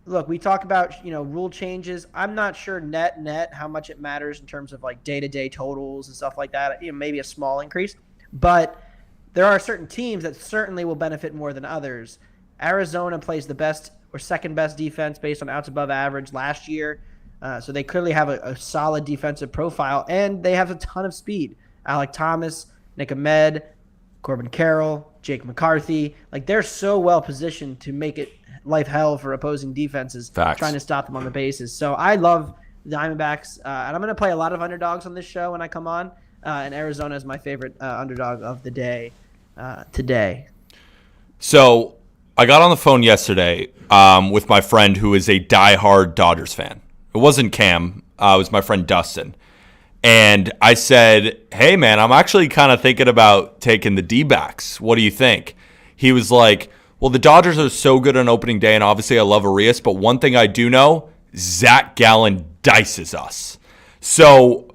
look, we talk about, rule changes. I'm not sure net how much it matters in terms of like day-to-day totals and stuff like that. Maybe a small increase, but there are certain teams that certainly will benefit more than others. Arizona plays the best or second best defense based on outs above average last year. So they clearly have a solid defensive profile, and they have a ton of speed. Alek Thomas, Nick Ahmed, Corbin Carroll, Jake McCarthy. Like, they're so well positioned to make it life hell for opposing defenses trying to stop them on the bases. So I love the Diamondbacks, and I'm going to play a lot of underdogs on this show when I come on. And Arizona is my favorite underdog of the day today. So I got on the phone yesterday with my friend who is a diehard Dodgers fan. It wasn't Cam. It was my friend Dustin. And I said, hey, man, I'm actually kind of thinking about taking the D-backs. What do you think? He was like, well, the Dodgers are so good on opening day, and obviously I love Arias, but one thing I do know, Zach Gallen dices us. So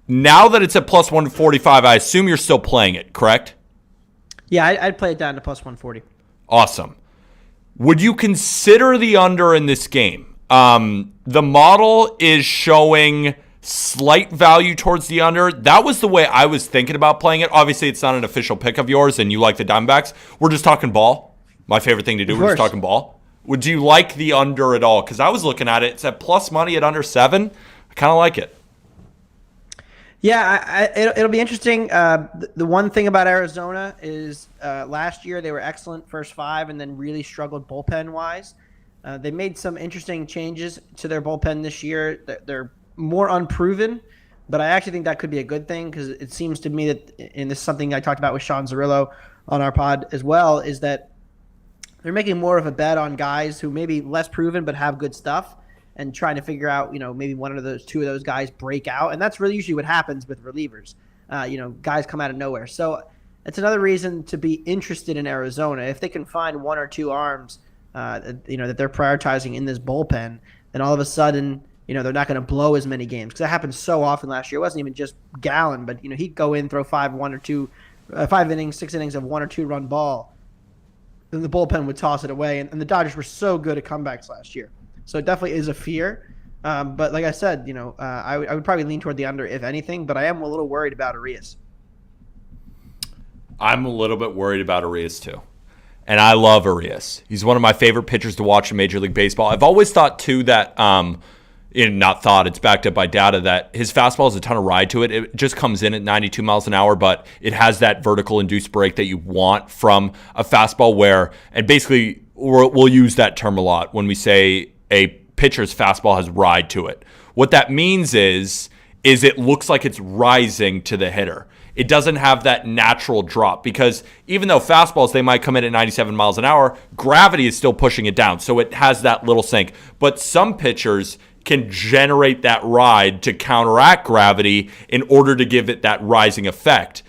now that it's at plus 145, I assume you're still playing it, correct? Yeah, I'd play it down to plus 140. Awesome. Would you consider the under in this game? The model is showing slight value towards the under. That was the way I was thinking about playing it. Obviously, it's not an official pick of yours, and you like the Diamondbacks. We're just talking ball. My favorite thing to do. We're just talking ball. Would you like the under at all? Because I was looking at it. It's at plus money at under 7. I kind of like it. Yeah, it'll be interesting. The one thing about Arizona is last year they were excellent first 5 and then really struggled bullpen-wise. They made some interesting changes to their bullpen this year. They're more unproven, but I actually think that could be a good thing because it seems to me that, and this is something I talked about with Sean Zerillo on our pod as well, is that they're making more of a bet on guys who may be less proven but have good stuff and trying to figure out, maybe two of those guys break out. And that's really usually what happens with relievers. Guys come out of nowhere. So it's another reason to be interested in Arizona. If they can find 1 or 2 arms, that they're prioritizing in this bullpen, then all of a sudden, they're not going to blow as many games. Because that happened so often last year. It wasn't even just Gallen, but, he'd go in, throw 5 innings, 6 innings of 1 or 2 run ball. Then the bullpen would toss it away. And the Dodgers were so good at comebacks last year. So it definitely is a fear. But like I said, I would probably lean toward the under if anything, but I am a little worried about Arias. I'm a little bit worried about Arias too. And I love Arias. He's one of my favorite pitchers to watch in Major League Baseball. I've always thought too that, it's backed up by data, that his fastball has a ton of ride to it. It just comes in at 92 miles an hour, but it has that vertical induced break that you want from a fastball and basically we'll use that term a lot when we say a pitcher's fastball has ride to it. What that means is it looks like it's rising to the hitter. It doesn't have that natural drop because even though fastballs, they might come in at 97 miles an hour, gravity is still pushing it down. So it has that little sink. But some pitchers can generate that ride to counteract gravity in order to give it that rising effect.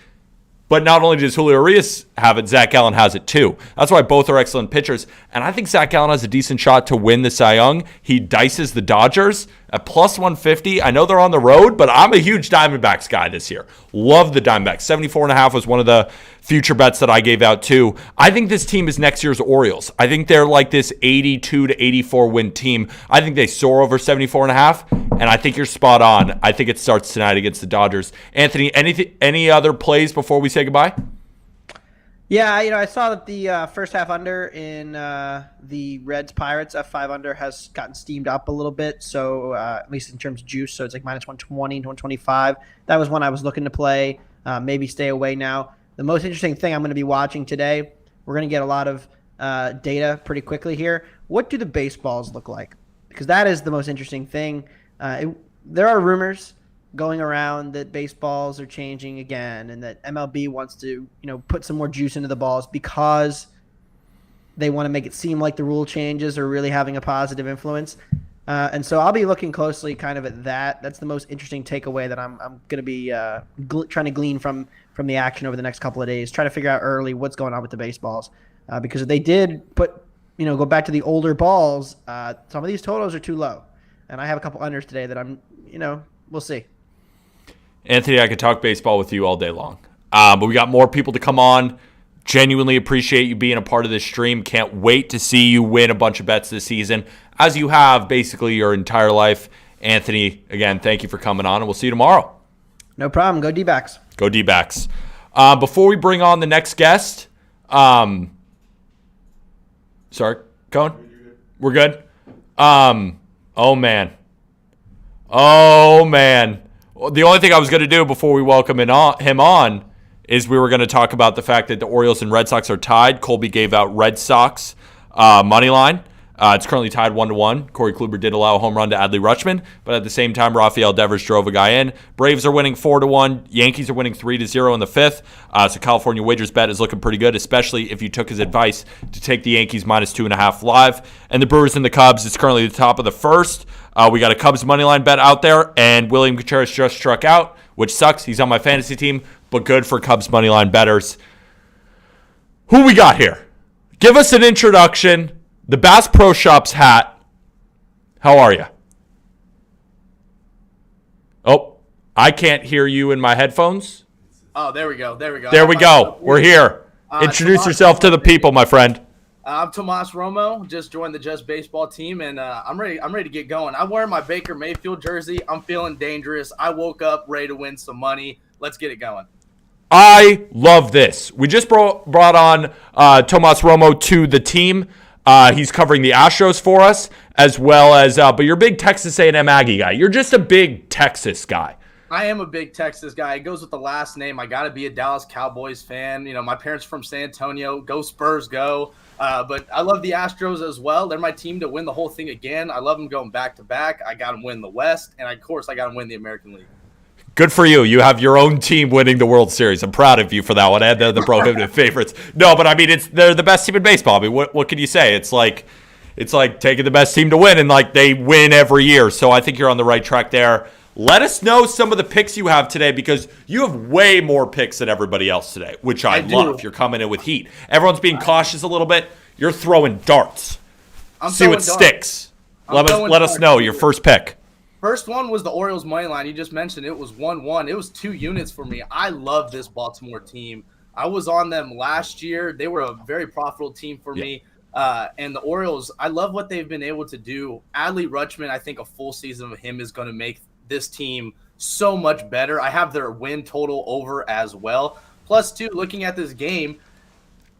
But not only does Julio Urias have it, Zach Gallen has it too. That's why both are excellent pitchers. And I think Zach Gallen has a decent shot to win the Cy Young. He dices the Dodgers at plus 150. I know they're on the road, but I'm a huge Diamondbacks guy this year. Love the Diamondbacks. 74.5 was one of the future bets that I gave out too. I think this team is next year's Orioles. I think they're like this 82 to 84 win team. I think they soar over 74.5, and I think you're spot on. I think it starts tonight against the Dodgers. Anthony, any other plays before we say goodbye? Yeah, I saw that the first half under in the Reds-Pirates F5 under has gotten steamed up a little bit, so at least in terms of juice, so it's like minus 120 to 125. That was one I was looking to play, maybe stay away now. The most interesting thing I'm going to be watching today, we're going to get a lot of data pretty quickly here. What do the baseballs look like? Because that is the most interesting thing. There are rumors going around that baseballs are changing again and that MLB wants to, put some more juice into the balls because they want to make it seem like the rule changes are really having a positive influence. And so I'll be looking closely kind of at that. That's the most interesting takeaway that I'm going to be trying to glean from from the action over the next couple of days. Try to figure out early what's going on with the baseballs, because if they did go back to the older balls, some of these totals are too low, and I have a couple unders today that we'll see. Anthony, I could talk baseball with you all day long, but we got more people to come on. Genuinely appreciate you being a part of this stream. Can't wait to see you win a bunch of bets this season, as you have basically your entire life. Anthony, again, thank you for coming on, and we'll see you tomorrow. No problem. Go D-backs. Go D-backs. Before we bring on the next guest, sorry, Cohen? We're good? Oh, man. The only thing I was going to do before we welcome him on is we were going to talk about the fact that the Orioles and Red Sox are tied. Colby gave out Red Sox money line. It's currently tied 1-1. Corey Kluber did allow a home run to Adley Rutschman, but at the same time, Rafael Devers drove a guy in. Braves are winning 4-1. Yankees are winning 3-0 in the fifth. So California Wagers bet is looking pretty good, especially if you took his advice to take the Yankees -2.5 live. And the Brewers and the Cubs, it's currently the top of the first. We got a Cubs money line bet out there, and William Contreras just struck out, which sucks. He's on my fantasy team, but good for Cubs money line bettors. Who we got here? Give us an introduction. The Bass Pro Shops hat. How are you? Oh, I can't hear you in my headphones. Oh, there we go. There we go. We're here. Introduce yourself to the people, my friend. I'm Tomas Romo. Just joined the Just Baseball team, and I'm ready to get going. I'm wearing my Baker Mayfield jersey. I'm feeling dangerous. I woke up ready to win some money. Let's get it going. I love this. We just brought on Tomas Romo to the team. He's covering the Astros for us, as well as, but you're a big Texas A&M Aggie guy. You're just a big Texas guy. I am a big Texas guy. It goes with the last name. I got to be a Dallas Cowboys fan. You know, my parents are from San Antonio. Go Spurs, go. But I love the Astros as well. They're my team to win the whole thing again. I love them going back to back. I got them win the West, and of course, I got them win the American League. Good for you. You have your own team winning the World Series. I'm proud of you for that one. And they're the prohibitive favorites. No, but I mean, they're the best team in baseball. I mean, what can you say? It's like taking the best team to win, and like they win every year. So I think you're on the right track there. Let us know some of the picks you have today, because you have way more picks than everybody else today, which I love. You're coming in with heat. Everyone's being cautious a little bit. You're throwing darts. See what sticks. Let us know your first pick. First one was the Orioles money line. You just mentioned it was 1-1. It was 2 units for me. I love this Baltimore team. I was on them last year. They were a very profitable team for me. And the Orioles, I love what they've been able to do. Adley Rutschman, I think a full season of him is going to make this team so much better. I have their win total over as well. Plus, too, looking at this game,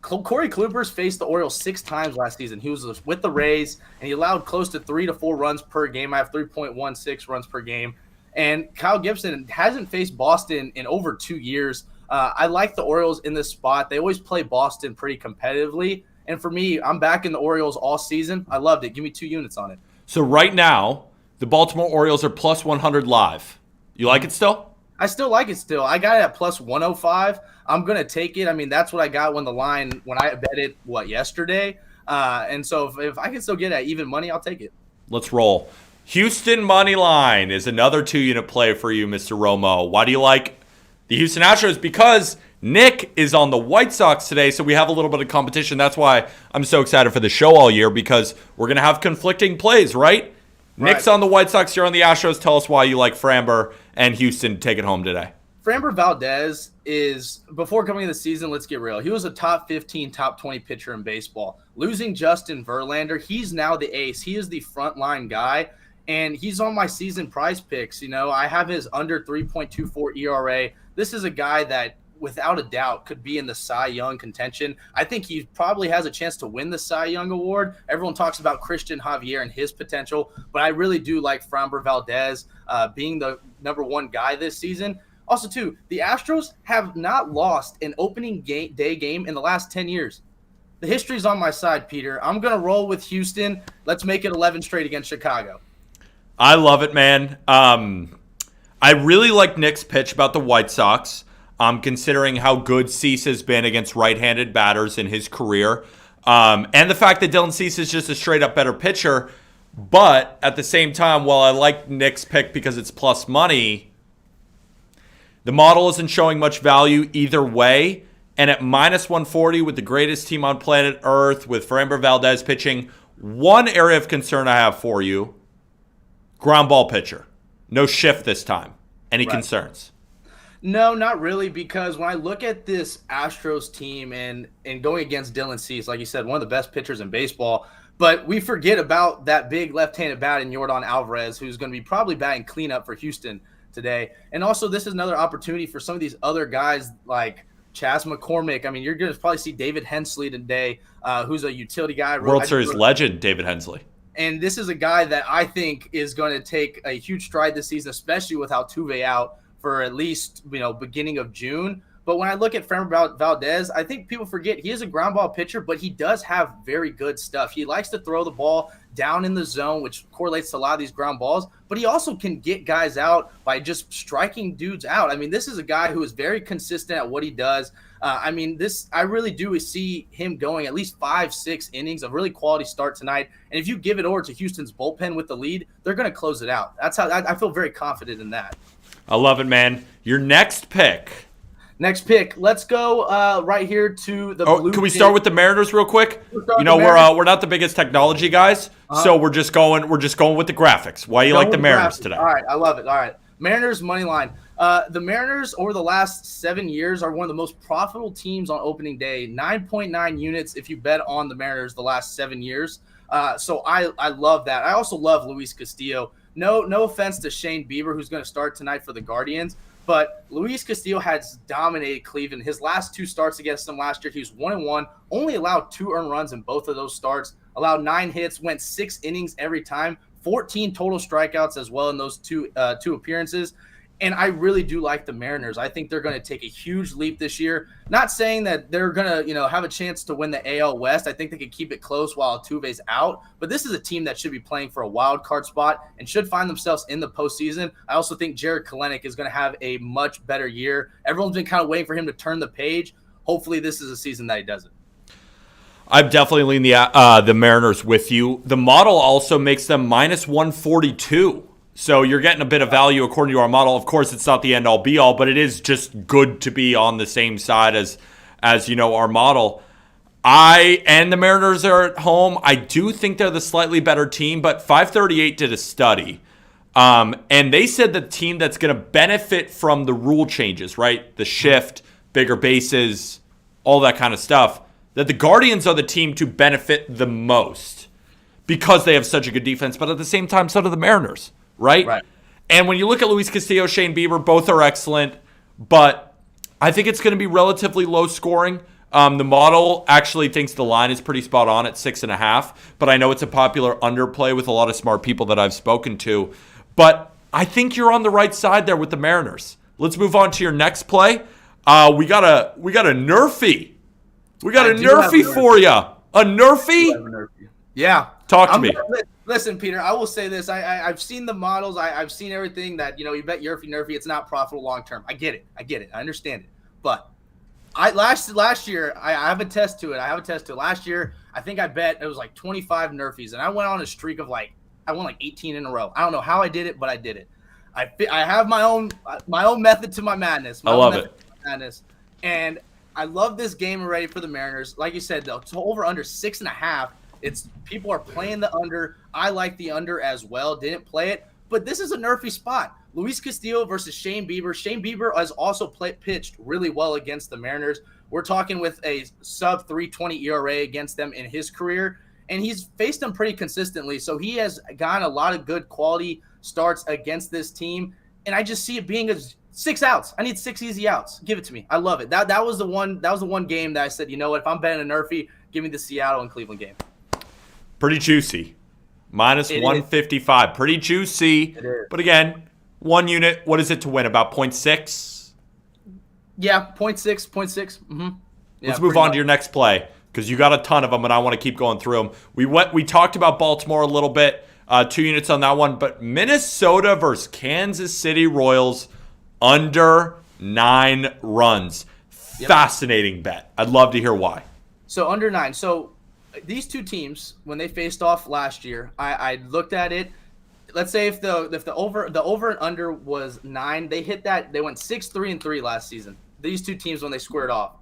Corey Kluber's faced the Orioles 6 times last season. He was with the Rays, and he allowed close to 3 to 4 runs per game. I have 3.16 runs per game. And Kyle Gibson hasn't faced Boston in over 2 years. I like the Orioles in this spot. They always play Boston pretty competitively. And for me, I'm backing the Orioles all season. I loved it. Give me 2 units on it. So right now, the Baltimore Orioles are plus 100 live. You like it still? I still like it still. I got it at plus 105. I'm going to take it. I mean, that's what I got when I bet it, yesterday? And so if I can still get at even money, I'll take it. Let's roll. Houston money line is another 2-unit play for you, Mr. Romo. Why do you like the Houston Astros? Because Nick is on the White Sox today, so we have a little bit of competition. That's why I'm so excited for the show all year, because we're going to have conflicting plays, right? Nick's on the White Sox. You're on the Astros. Tell us why you like Framber and Houston to take it home today. Framber Valdez is, before coming into the season, let's get real, he was a top 15, top 20 pitcher in baseball. Losing Justin Verlander, he's now the ace. He is the frontline guy, and he's on my season prize picks. You know, I have his under 3.24 ERA. This is a guy that, without a doubt, could be in the Cy Young contention. I think he probably has a chance to win the Cy Young award. Everyone talks about Christian Javier and his potential, but I really do like Framber Valdez being the number 1 guy this season. Also, too, the Astros have not lost an opening day game in the last 10 years. The history's on my side, Peter. I'm going to roll with Houston. Let's make it 11 straight against Chicago. I love it, man. I really like Nick's pitch about the White Sox. Considering how good Cease has been against right-handed batters in his career. And the fact that Dylan Cease is just a straight-up better pitcher. But at the same time, while I like Nick's pick because it's plus money, The model isn't showing much value either way. And at minus 140 with the greatest team on planet Earth, with Framber Valdez pitching, one area of concern I have for you, ground ball pitcher. No shift this time. Any concerns? No, not really, because when I look at this Astros team and going against Dylan Cease, like you said, one of the best pitchers in baseball, but we forget about that big left-handed bat in Yordan Alvarez, who's going to be probably batting cleanup for Houston today. And also, this is another opportunity for some of these other guys like Chas McCormick. I mean, you're going to probably see David Hensley today, who's a utility guy. World Series legend, David Hensley. And this is a guy that I think is going to take a huge stride this season, especially with Altuve out for at least, beginning of June. But when I look at Framber Valdez, I think people forget he is a ground ball pitcher, but he does have very good stuff. He likes to throw the ball down in the zone, which correlates to a lot of these ground balls, but he also can get guys out by just striking dudes out. I mean, this is a guy who is very consistent at what he does. I really do see him going at least 5-6 innings of really quality start tonight. And if you give it over to Houston's bullpen with the lead, they're going to close it out. That's how I feel very confident in that. I love it, man. Your next pick. Let's go right here to the Blue Can we Jays. start with the Mariners real quick? We're not the biggest technology guys, so we're just going with the graphics. Why you like the Mariners today? All right, I love it. All right, Mariners money line. The Mariners over the last 7 years are one of the most profitable teams on opening day. 9.9 units if you bet on the Mariners the last 7 years. So I love that. I also love Luis Castillo. No offense to Shane Bieber, who's going to start tonight for the Guardians. But Luis Castillo has dominated Cleveland. His last 2 starts against them last year, he was 1-1, only allowed 2 earned runs in both of those starts, allowed 9 hits, went 6 innings every time, 14 total strikeouts as well in those two appearances. And I really do like the Mariners. I think they're going to take a huge leap this year. Not saying that they're going to, have a chance to win the AL West. I think they could keep it close while Altuve's out. But this is a team that should be playing for a wild card spot and should find themselves in the postseason. I also think Jared Kelenic is going to have a much better year. Everyone's been kind of waiting for him to turn the page. Hopefully this is a season that he does it. I'm definitely leaning the Mariners with you. The model also makes them minus 142. So you're getting a bit of value according to our model. Of course, it's not the end-all be-all, but it is just good to be on the same side as our model. And the Mariners are at home. I do think they're the slightly better team, but 538 did a study. And they said the team that's going to benefit from the rule changes, right? The shift, bigger bases, all that kind of stuff, that the Guardians are the team to benefit the most because they have such a good defense. But at the same time, so do the Mariners. Right? And when you look at Luis Castillo, Shane Bieber, both are excellent, but I think it's going to be relatively low scoring. The model actually thinks the line is pretty spot on at 6.5, but I know it's a popular underplay with a lot of smart people that I've spoken to. But I think you're on the right side there with the Mariners. Let's move on to your next play. We got a Nerfy. We got a Nerfy for you. A Nerfy? Yeah. Talk to me. Listen, Peter, I will say this. I've seen the models. I've seen everything that, you bet Nerfy, it's not profitable long term. I get it. I understand it. But last year, I have a test to it. Last year, I think I bet it was like 25 Nerfies, and I went on a streak of I won like 18 in a row. I don't know how I did it, but I did it. I have my own method to my madness. I love it. And I love this game already for the Mariners. Like you said, though, it's over under 6.5. People are playing the under. I like the under as well. Didn't play it, but this is a Nerfy spot. Luis Castillo versus Shane Bieber. Shane Bieber has also pitched really well against the Mariners. We're talking with a sub 3.20 ERA against them in his career, and he's faced them pretty consistently. So he has gotten a lot of good quality starts against this team, and I just see it being 6 outs. I need 6 easy outs. Give it to me. I love it. That was the one game that I said, you know what? If I'm betting a Nerfy, give me the Seattle and Cleveland game. Pretty juicy. Minus 155. Pretty juicy. But again, 1 unit. What is it to win? About 0.6? Yeah, 0.6. Mm-hmm. Yeah, let's move on to your next play because you got a ton of them, and I want to keep going through them. We talked about Baltimore a little bit. 2 units on that one. But Minnesota versus Kansas City Royals under 9 runs. Yep. Fascinating bet. I'd love to hear why. So under 9. So these two teams, when they faced off last year, I looked at it. let's say if the over and under was 9, they hit that. They went 6-3-3 last season. These two teams when they squared off.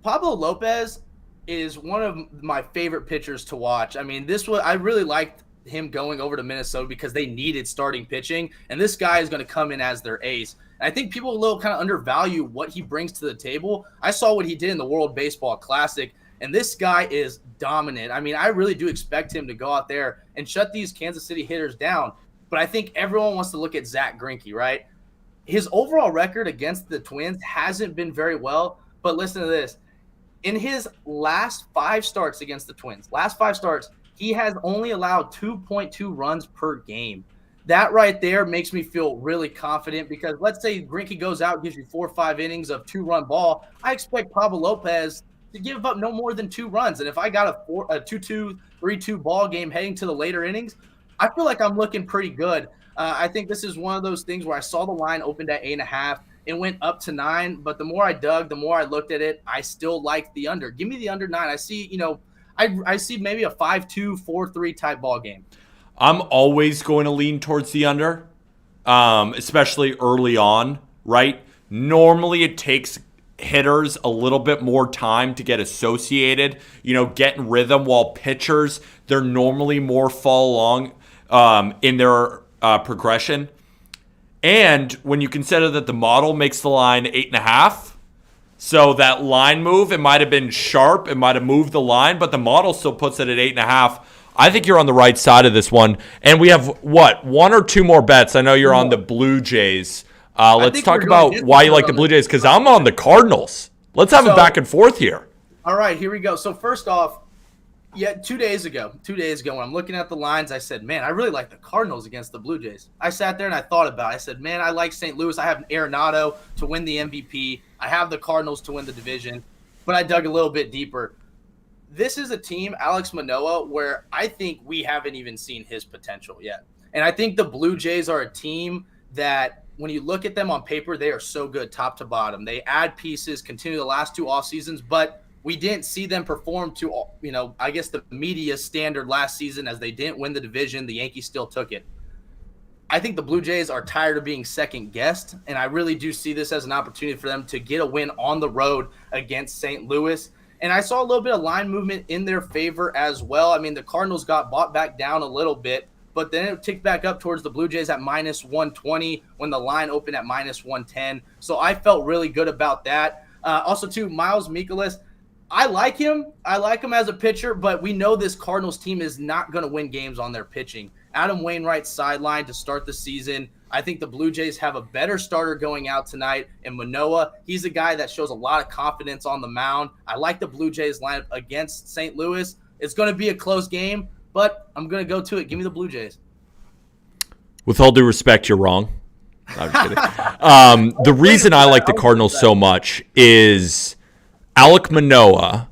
Pablo Lopez is one of my favorite pitchers to watch. I mean, I really liked him going over to Minnesota because they needed starting pitching, and this guy is going to come in as their ace. And I think people a little kind of undervalue what he brings to the table. I saw what he did in the World Baseball Classic, and this guy is dominant. I mean, I really do expect him to go out there and shut these Kansas City hitters down. But I think everyone wants to look at Zach Greinke, right? His overall record against the Twins hasn't been very well, but listen to this. In his last 5 starts against the Twins, he has only allowed 2.2 runs per game. That right there makes me feel really confident because let's say Greinke goes out, gives you 4 or 5 innings of 2-run ball. I expect Pablo Lopez to give up no more than 2 runs. And if I got a 2-2, 3-2 ball game heading to the later innings, I feel like I'm looking pretty good. I think this is one of those things where I saw the line opened at 8.5. It went up to 9, but the more I dug, the more I looked at it, I still liked the under. Give me the under 9. I see, I see maybe a 5-2, 4-3 type ball game. I'm always going to lean towards the under, especially early on, right? Normally it takes hitters a little bit more time to get associated, get in rhythm, while pitchers, they're normally more fall along in their progression. And when you consider that the model makes the line 8.5, so that line move, it might have been sharp, it might have moved the line, but the model still puts it at 8.5. I think you're on the right side of this one. And we have, 1 or 2 more bets? I know you're on the Blue Jays. Let's talk about why you like the Blue Jays, because I'm on the Cardinals. Let's have a back and forth here. All right, here we go. So first off, 2 days ago, when I'm looking at the lines, I said, man, I really like the Cardinals against the Blue Jays. I sat there and I thought about it. I said, man, I like St. Louis. I have Arenado to win the MVP. I have the Cardinals to win the division. But I dug a little bit deeper. This is a team, Alex Manoah, where I think we haven't even seen his potential yet. And I think the Blue Jays are a team that when you look at them on paper, they are so good top to bottom. They add pieces, continue the last 2 off seasons, but we didn't see them perform to, I guess the media standard last season as they didn't win the division. The Yankees still took it. I think the Blue Jays are tired of being second guessed, and I really do see this as an opportunity for them to get a win on the road against St. Louis. And I saw a little bit of line movement in their favor as well. I mean, the Cardinals got bought back down a little bit, but then it ticked back up towards the Blue Jays at -120 when the line opened at -110. So I felt really good about that. Also, too, Miles Mikolas, I like him. I like him as a pitcher, but we know this Cardinals team is not going to win games on their pitching. Adam Wainwright's sidelined to start the season. I think the Blue Jays have a better starter going out tonight. And Manoah, he's a guy that shows a lot of confidence on the mound. I like the Blue Jays lineup against St. Louis. It's going to be a close game, but I'm going to go to it. Give me the Blue Jays. With all due respect, you're wrong. I'm just kidding. The reason I like the Cardinals so much is Alek Manoah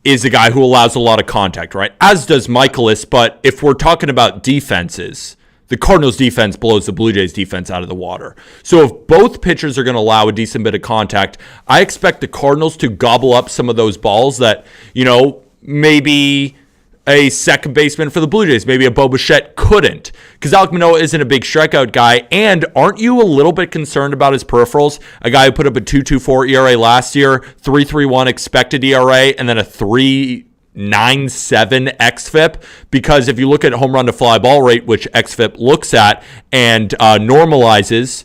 is a guy who allows a lot of contact, right? As does Michaelis, but if we're talking about defenses, the Cardinals defense blows the Blue Jays defense out of the water. So if both pitchers are going to allow a decent bit of contact, I expect the Cardinals to gobble up some of those balls that, maybe a second baseman for the Blue Jays, maybe a Bo Bichette couldn't, because Alek Manoah isn't a big strikeout guy. And aren't you a little bit concerned about his peripherals? A guy who put up a 2.24 ERA last year, 3.31 expected ERA, and then a 3.97 xFIP. Because if you look at home run to fly ball rate, which xFIP looks at and normalizes,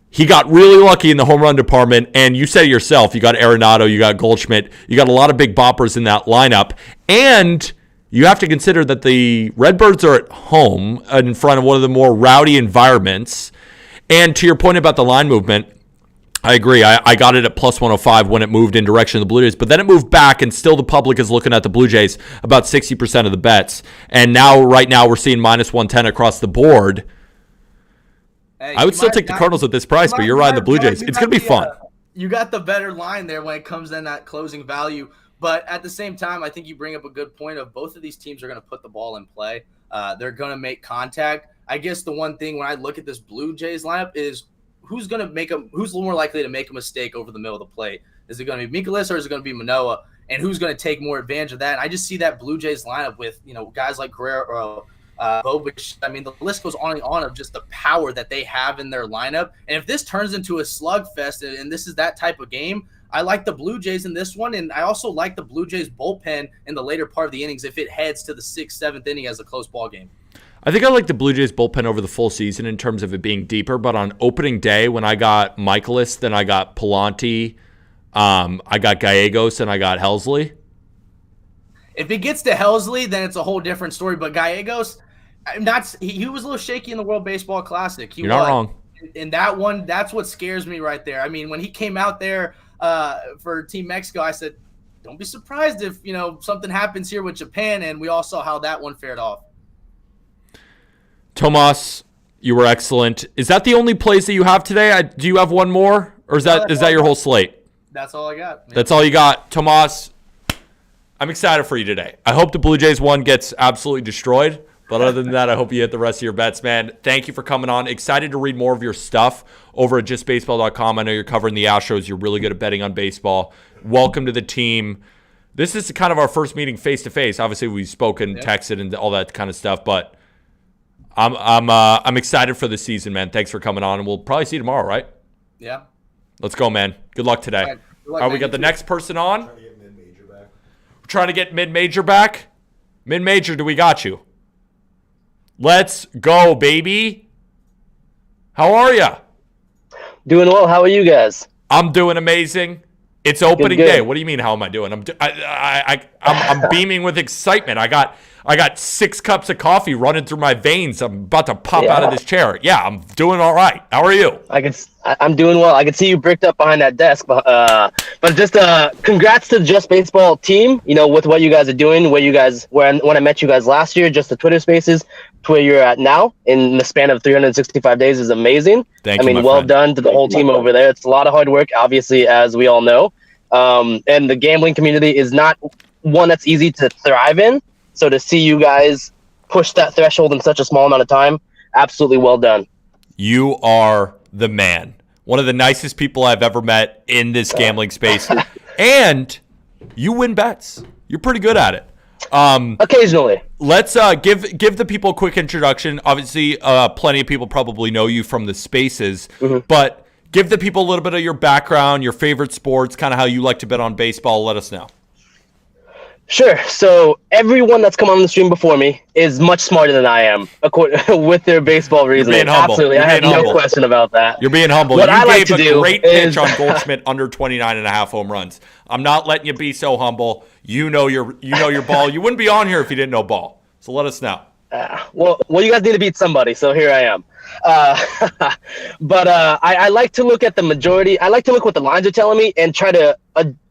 he got really lucky in the home run department, and you said it yourself. You got Arenado, you got Goldschmidt, you got a lot of big boppers in that lineup. And you have to consider that the Redbirds are at home in front of one of the more rowdy environments. And to your point about the line movement, I agree. I got it at +105 when it moved in direction of the Blue Jays, but then it moved back, and still the public is looking at the Blue Jays about 60% of the bets. And right now, we're seeing -110 across the board. Hey, I would still take the Cardinals at this price, but you're riding the Blue Jays. It's going to be fun. You got the better line there when it comes in that closing value. But at the same time, I think you bring up a good point of both of these teams are going to put the ball in play. They're going to make contact. I guess the one thing when I look at this Blue Jays lineup is who's more likely to make a mistake over the middle of the plate? Is it going to be Mikolas or is it going to be Manoah? And who's going to take more advantage of that? And I just see that Blue Jays lineup with guys like Guerrero, Bobich. I mean, the list goes on and on of just the power that they have in their lineup. And if this turns into a slugfest and this is that type of game, I like the Blue Jays in this one. And I also like the Blue Jays bullpen in the later part of the innings if it heads to the 6th, 7th inning as a close ball game. I think I like the Blue Jays bullpen over the full season in terms of it being deeper. But on opening day, when I got Michaelis, then I got Palante, I got Gallegos, and I got Helsley. If it gets to Helsley, then it's a whole different story. But Gallegos, he was a little shaky in the World Baseball Classic. You're not wrong. In that one, that's what scares me right there. I mean, when he came out there for Team Mexico, I said, don't be surprised if, something happens here with Japan. And we all saw how that one fared off. Tomas, you were excellent. Is that the only plays that you have today? Do you have one more? Or is that your whole slate? That's all I got. Man. That's all you got. Tomas, I'm excited for you today. I hope the Blue Jays one gets absolutely destroyed. But other than that, I hope you hit the rest of your bets, man. Thank you for coming on. Excited to read more of your stuff over at justbaseball.com. I know you're covering the Astros. You're really good at betting on baseball. Welcome to the team. This is kind of our first meeting face-to-face. Obviously, we've spoken, texted, and all that kind of stuff. But I'm excited for the season, man. Thanks for coming on. And we'll probably see you tomorrow, right? Yeah. Let's go, man. Good luck today. Good luck, all right, we got the next person on. We're trying to get mid-major back. Mid-major, do we got you? Let's go, baby. How are you? Doing well. How are you guys? I'm doing amazing. It's opening Good. day. What do you mean? How am I doing? I'm beaming with excitement. I got 6 cups of coffee running through my veins. I'm about to pop out of this chair. Yeah, I'm doing all right. How are you? I'm doing well. I can see you bricked up behind that desk, but just congrats to the Just Baseball team. With what you guys are doing, when I met you guys last year, just the Twitter Spaces, to where you're at now in the span of 365 days is amazing. Thank you, my well friend. done to the whole team over there. It's a lot of hard work, obviously, as we all know. And the gambling community is not one that's easy to thrive in. So to see you guys push that threshold in such a small amount of time, absolutely well done. You are the man. One of the nicest people I've ever met in this gambling space. And you win bets. You're pretty good at it. Occasionally. Let's give the people a quick introduction. Obviously, plenty of people probably know you from the Spaces, but give the people a little bit of your background, your favorite sports, kind of how you like to bet on baseball. Let us know. Sure. So everyone that's come on the stream before me is much smarter than I am, with their baseball reasoning. You're being humble. Absolutely, You're I have being humble. no question about that. You're being humble. What You I like gave to a do great is- pitch on Goldschmidt under 29.5 home runs. I'm not letting you be so humble. You know your ball. You wouldn't be on here if you didn't know ball. So let us know. Well, you guys need to beat somebody, so here I am. But I like to look at the majority. I like to look what the lines are telling me and try to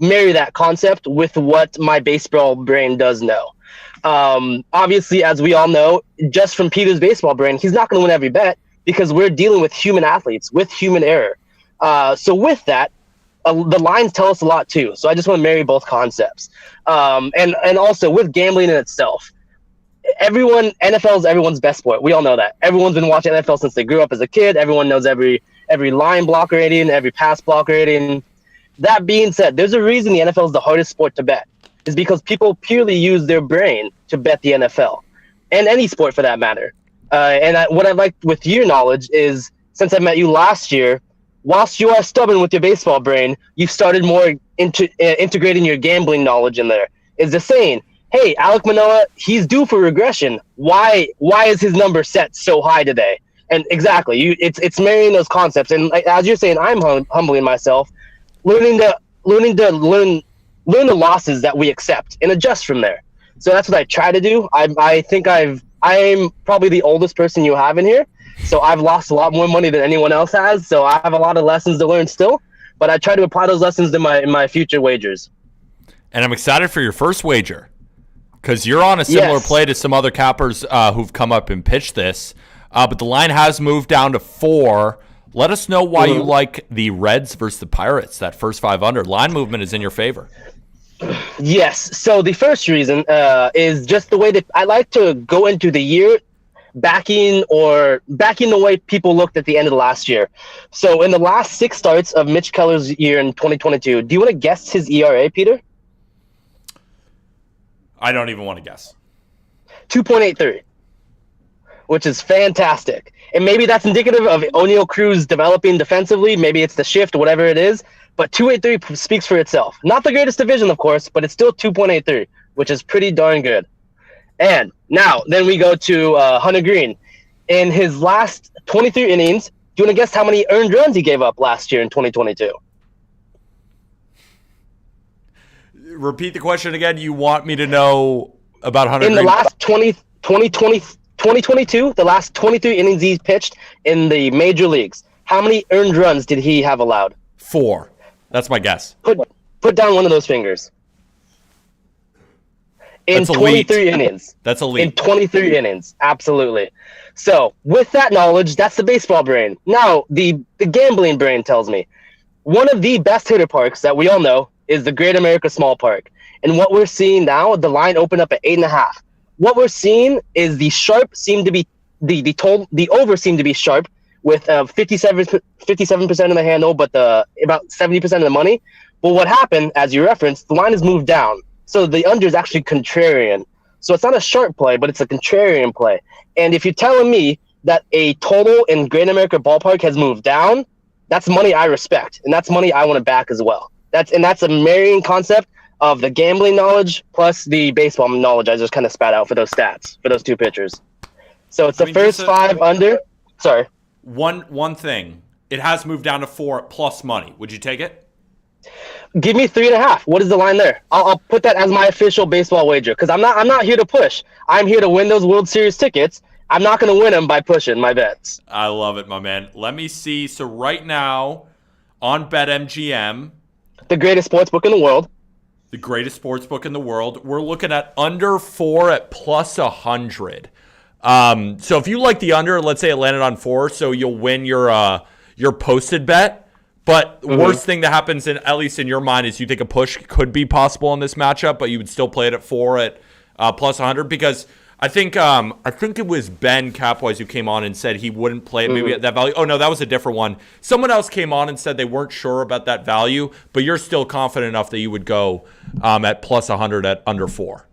marry that concept with what my baseball brain does know. Obviously, as we all know, just from Peter's baseball brain, he's not going to win every bet because we're dealing with human athletes, with human error. So with that, the lines tell us a lot too. So I just want to marry both concepts. And also with gambling in itself. NFL is everyone's best sport. We all know that. Everyone's been watching NFL since they grew up as a kid. Everyone knows every line block rating, every pass block rating. That being said, there's a reason the NFL is the hardest sport to bet. It's because people purely use their brain to bet the NFL and any sport for that matter. What I liked with your knowledge is, since I met you last year, whilst you are stubborn with your baseball brain, you've started more integrating your gambling knowledge in there. Is the saying, hey, Alek Manoah, he's due for regression. Why is his number set so high today? And exactly, it's marrying those concepts. And as you're saying, I'm humbling myself, learning to learn the losses that we accept and adjust from there. So that's what I try to do. I think I'm probably the oldest person you have in here, so I've lost a lot more money than anyone else has. So I have a lot of lessons to learn still, but I try to apply those lessons in my future wagers. And I'm excited for your first wager, because you're on a similar play to some other cappers who've come up and pitched this. But the line has moved down to 4. Let us know why you like the Reds versus the Pirates. That first 5 under line movement is in your favor. Yes. So the first reason is just the way that I like to go into the year backing the way people looked at the end of the last year. So in the last 6 starts of Mitch Keller's year in 2022, do you want to guess his ERA, Peter? I don't even want to guess. 2.83. which is fantastic. And maybe that's indicative of O'Neal Cruz developing defensively. Maybe it's the shift, whatever it is. But 283 speaks for itself. Not the greatest division, of course, but it's still 2.83, which is pretty darn good. And now, then we go to Hunter Green. In his last 23 innings, do you want to guess how many earned runs he gave up last year in 2022? Repeat the question again. You want me to know about Hunter In Green? the last 2022, the last 23 innings he's pitched in the major leagues, how many earned runs did he have allowed? 4. That's my guess. Put down one of those fingers. In That's elite. 23 innings. That's elite. In 23 innings, absolutely. So, with that knowledge, that's the baseball brain. Now, the gambling brain tells me one of the best hitter parks that we all know is the Great America Small Park. And what we're seeing now, the line opened up at 8.5. What we're seeing is the sharp seem to be the over seem to be sharp with 57% of the handle, but about 70% of the money. But what happened, as you referenced, the line has moved down. So the under is actually contrarian. So it's not a sharp play, but it's a contrarian play. And if you're telling me that a total in Great America Ballpark has moved down, that's money I respect, and that's money I want to back as well. That's a marrying concept of the gambling knowledge plus the baseball knowledge I just kind of spat out for those stats for those two pitchers. So it's the first 5 under. Sorry. One thing. It has moved down to 4 plus money. Would you take it? Give me 3.5. What is the line there? I'll put that as my official baseball wager because I'm not here to push. I'm here to win those World Series tickets. I'm not going to win them by pushing my bets. I love it, my man. Let me see. So right now on BetMGM, the greatest sports book in the world. The greatest sports book in the world. We're looking at under 4 at plus 100. So if you like the under, let's say it landed on 4, so you'll win your posted bet. But the worst thing that happens, at least in your mind, is you think a push could be possible in this matchup, but you would still play it at 4 at plus 100 because I think it was Ben Capwise who came on and said he wouldn't play it maybe at that value. Oh, no, that was a different one. Someone else came on and said they weren't sure about that value, but you're still confident enough that you would go at plus 100 at under 4.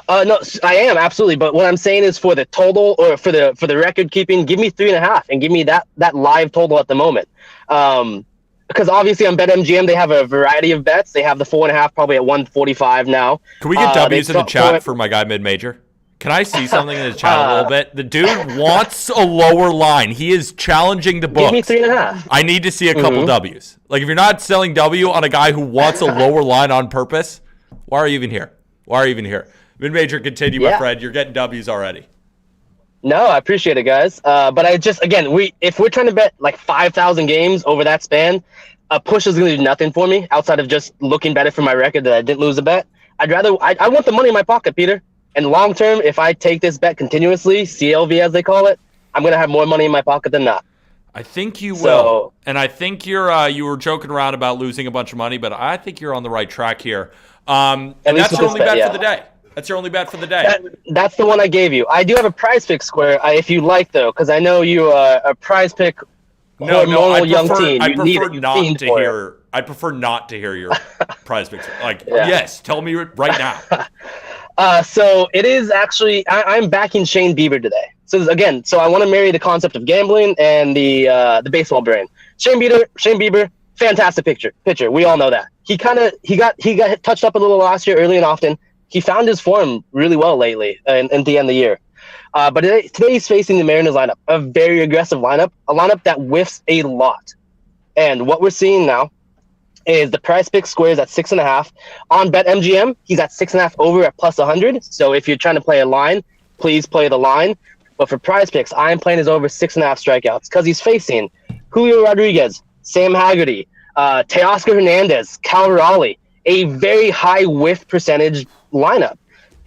No, I am absolutely. But what I'm saying is for the total or for the record keeping, give me 3.5 and give me that live total at the moment. Because obviously on BetMGM they have a variety of bets. They have the 4.5 probably at 145 now. Can we get W's in the chat for my guy mid-major? Can I see something in the chat a little bit? The dude wants a lower line. He is challenging the books. Give me 3.5. I need to see a couple W's. Like if you're not selling W on a guy who wants a lower line on purpose, why are you even here? Mid-major, continue, my friend. You're getting W's already. No, I appreciate it, guys. But I just, again, if we're trying to bet like 5,000 games over that span, a push is going to do nothing for me outside of just looking better for my record that I didn't lose a bet. I want the money in my pocket, Peter. And long term, if I take this bet continuously, CLV as they call it, I'm going to have more money in my pocket than not. I think you will. And I think you were joking around about losing a bunch of money, but I think you're on the right track here. And that's your only bet for the day. That's your only bet for the day. That's the one I gave you. I do have a prize pick square if you like, though, because I know you are a prize pick. Young team. I prefer not to hear your prize picks. Yes, tell me right now. So it is actually I'm backing Shane Bieber today. So again, I want to marry the concept of gambling and the baseball brain. Shane Bieber, fantastic pitcher. We all know that. He got touched up a little last year, early and often. He found his form really well lately at the end of the year. But today he's facing the Mariners lineup, a very aggressive lineup, a lineup that whiffs a lot. And what we're seeing now is the price pick squares at 6.5. On BetMGM, he's at 6.5 over at plus 100. So if you're trying to play a line, please play the line. But for prize picks, I'm playing his over 6.5 strikeouts because he's facing Julio Rodriguez, Sam Haggerty, Teoscar Hernandez, Cal Raleigh, a very high whiff percentage lineup.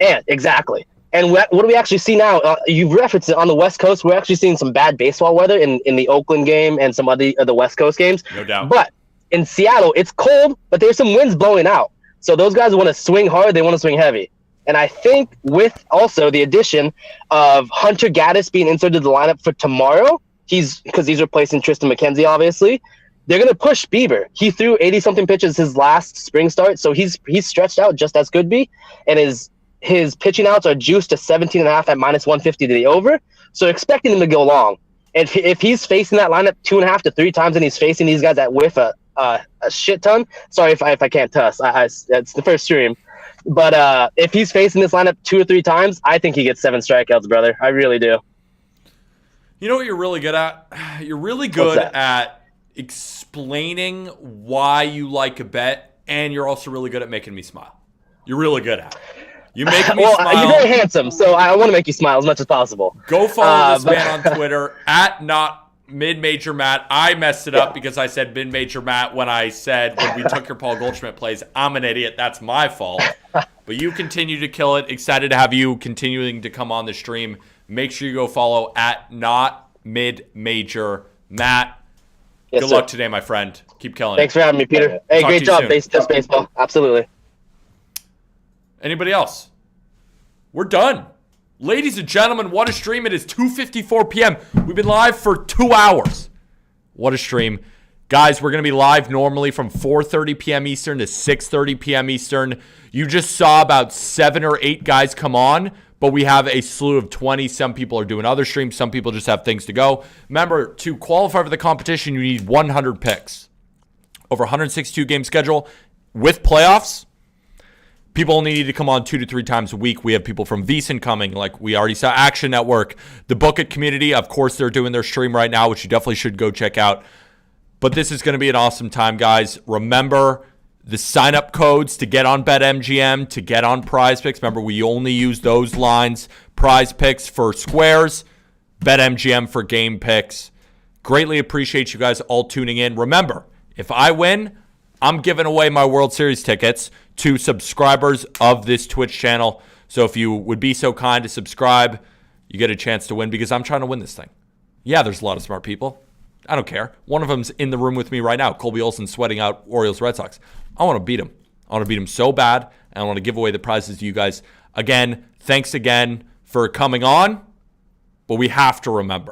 And exactly. And what do we actually see now? You've referenced it on the West Coast. We're actually seeing some bad baseball weather in the Oakland game and some other the West Coast games. No doubt. But in Seattle, it's cold, but there's some winds blowing out. So those guys want to swing hard. They want to swing heavy. And I think with also the addition of Hunter Gaddis being inserted to the lineup for tomorrow, because he's replacing Tristan McKenzie, obviously, they're going to push Bieber. He threw 80-something pitches his last spring start, so he's stretched out just as could be. And his pitching outs are juiced to 17.5 at minus 150 to the over. So expecting him to go long. And if he's facing that lineup 2.5 to 3 times and he's facing these guys that whiff a shit ton, sorry if I can't cuss. It's the first stream. But if he's facing this lineup 2 or 3 times, I think he gets 7 strikeouts, brother. I really do. You know what you're really good at? You're really good at explaining why you like a bet, and you're also really good at making me smile. You're really good at it. You make me smile. You're very handsome, so I want to make you smile as much as possible. Go follow this man on Twitter at not mid-major Matt. I messed it up because I said mid-major Matt when we took your Paul Goldschmidt plays. I'm an idiot. That's my fault. But you continue to kill it. Excited to have you continuing to come on the stream. Make sure you go follow at not mid-major Matt. Yes, Good luck today, my friend. Keep killing Thanks it. for having me, Peter. Hey, great job, Just Baseball. Absolutely. Anybody else? We're done. Ladies and gentlemen, what a stream. It is 2:54 p.m. We've been live for 2 hours. What a stream. Guys, we're going to be live normally from 4:30 p.m. Eastern to 6:30 p.m. Eastern. You just saw about 7 or 8 guys come on, but we have a slew of 20. Some people are doing other streams. Some people just have things to go. Remember, to qualify for the competition, you need 100 picks. Over 162 game schedule with playoffs. People only need to come on 2 to 3 times a week. We have people from VSiN coming, like we already saw, Action Network, the Book It community. Of course, they're doing their stream right now, which you definitely should go check out. But this is going to be an awesome time, guys. Remember the sign-up codes to get on BetMGM, to get on Prize Picks. Remember, we only use those lines. Prize Picks for squares, BetMGM for game picks. Greatly appreciate you guys all tuning in. Remember, if I win, I'm giving away my World Series tickets to subscribers of this Twitch channel. So if you would be so kind to subscribe, you get a chance to win because I'm trying to win this thing. Yeah, there's a lot of smart people. I don't care. One of them's in the room with me right now. Colby Olson sweating out Orioles Red Sox. I want to beat him. I want to beat him so bad, and I want to give away the prizes to you guys. Again, thanks again for coming on, but we have to remember,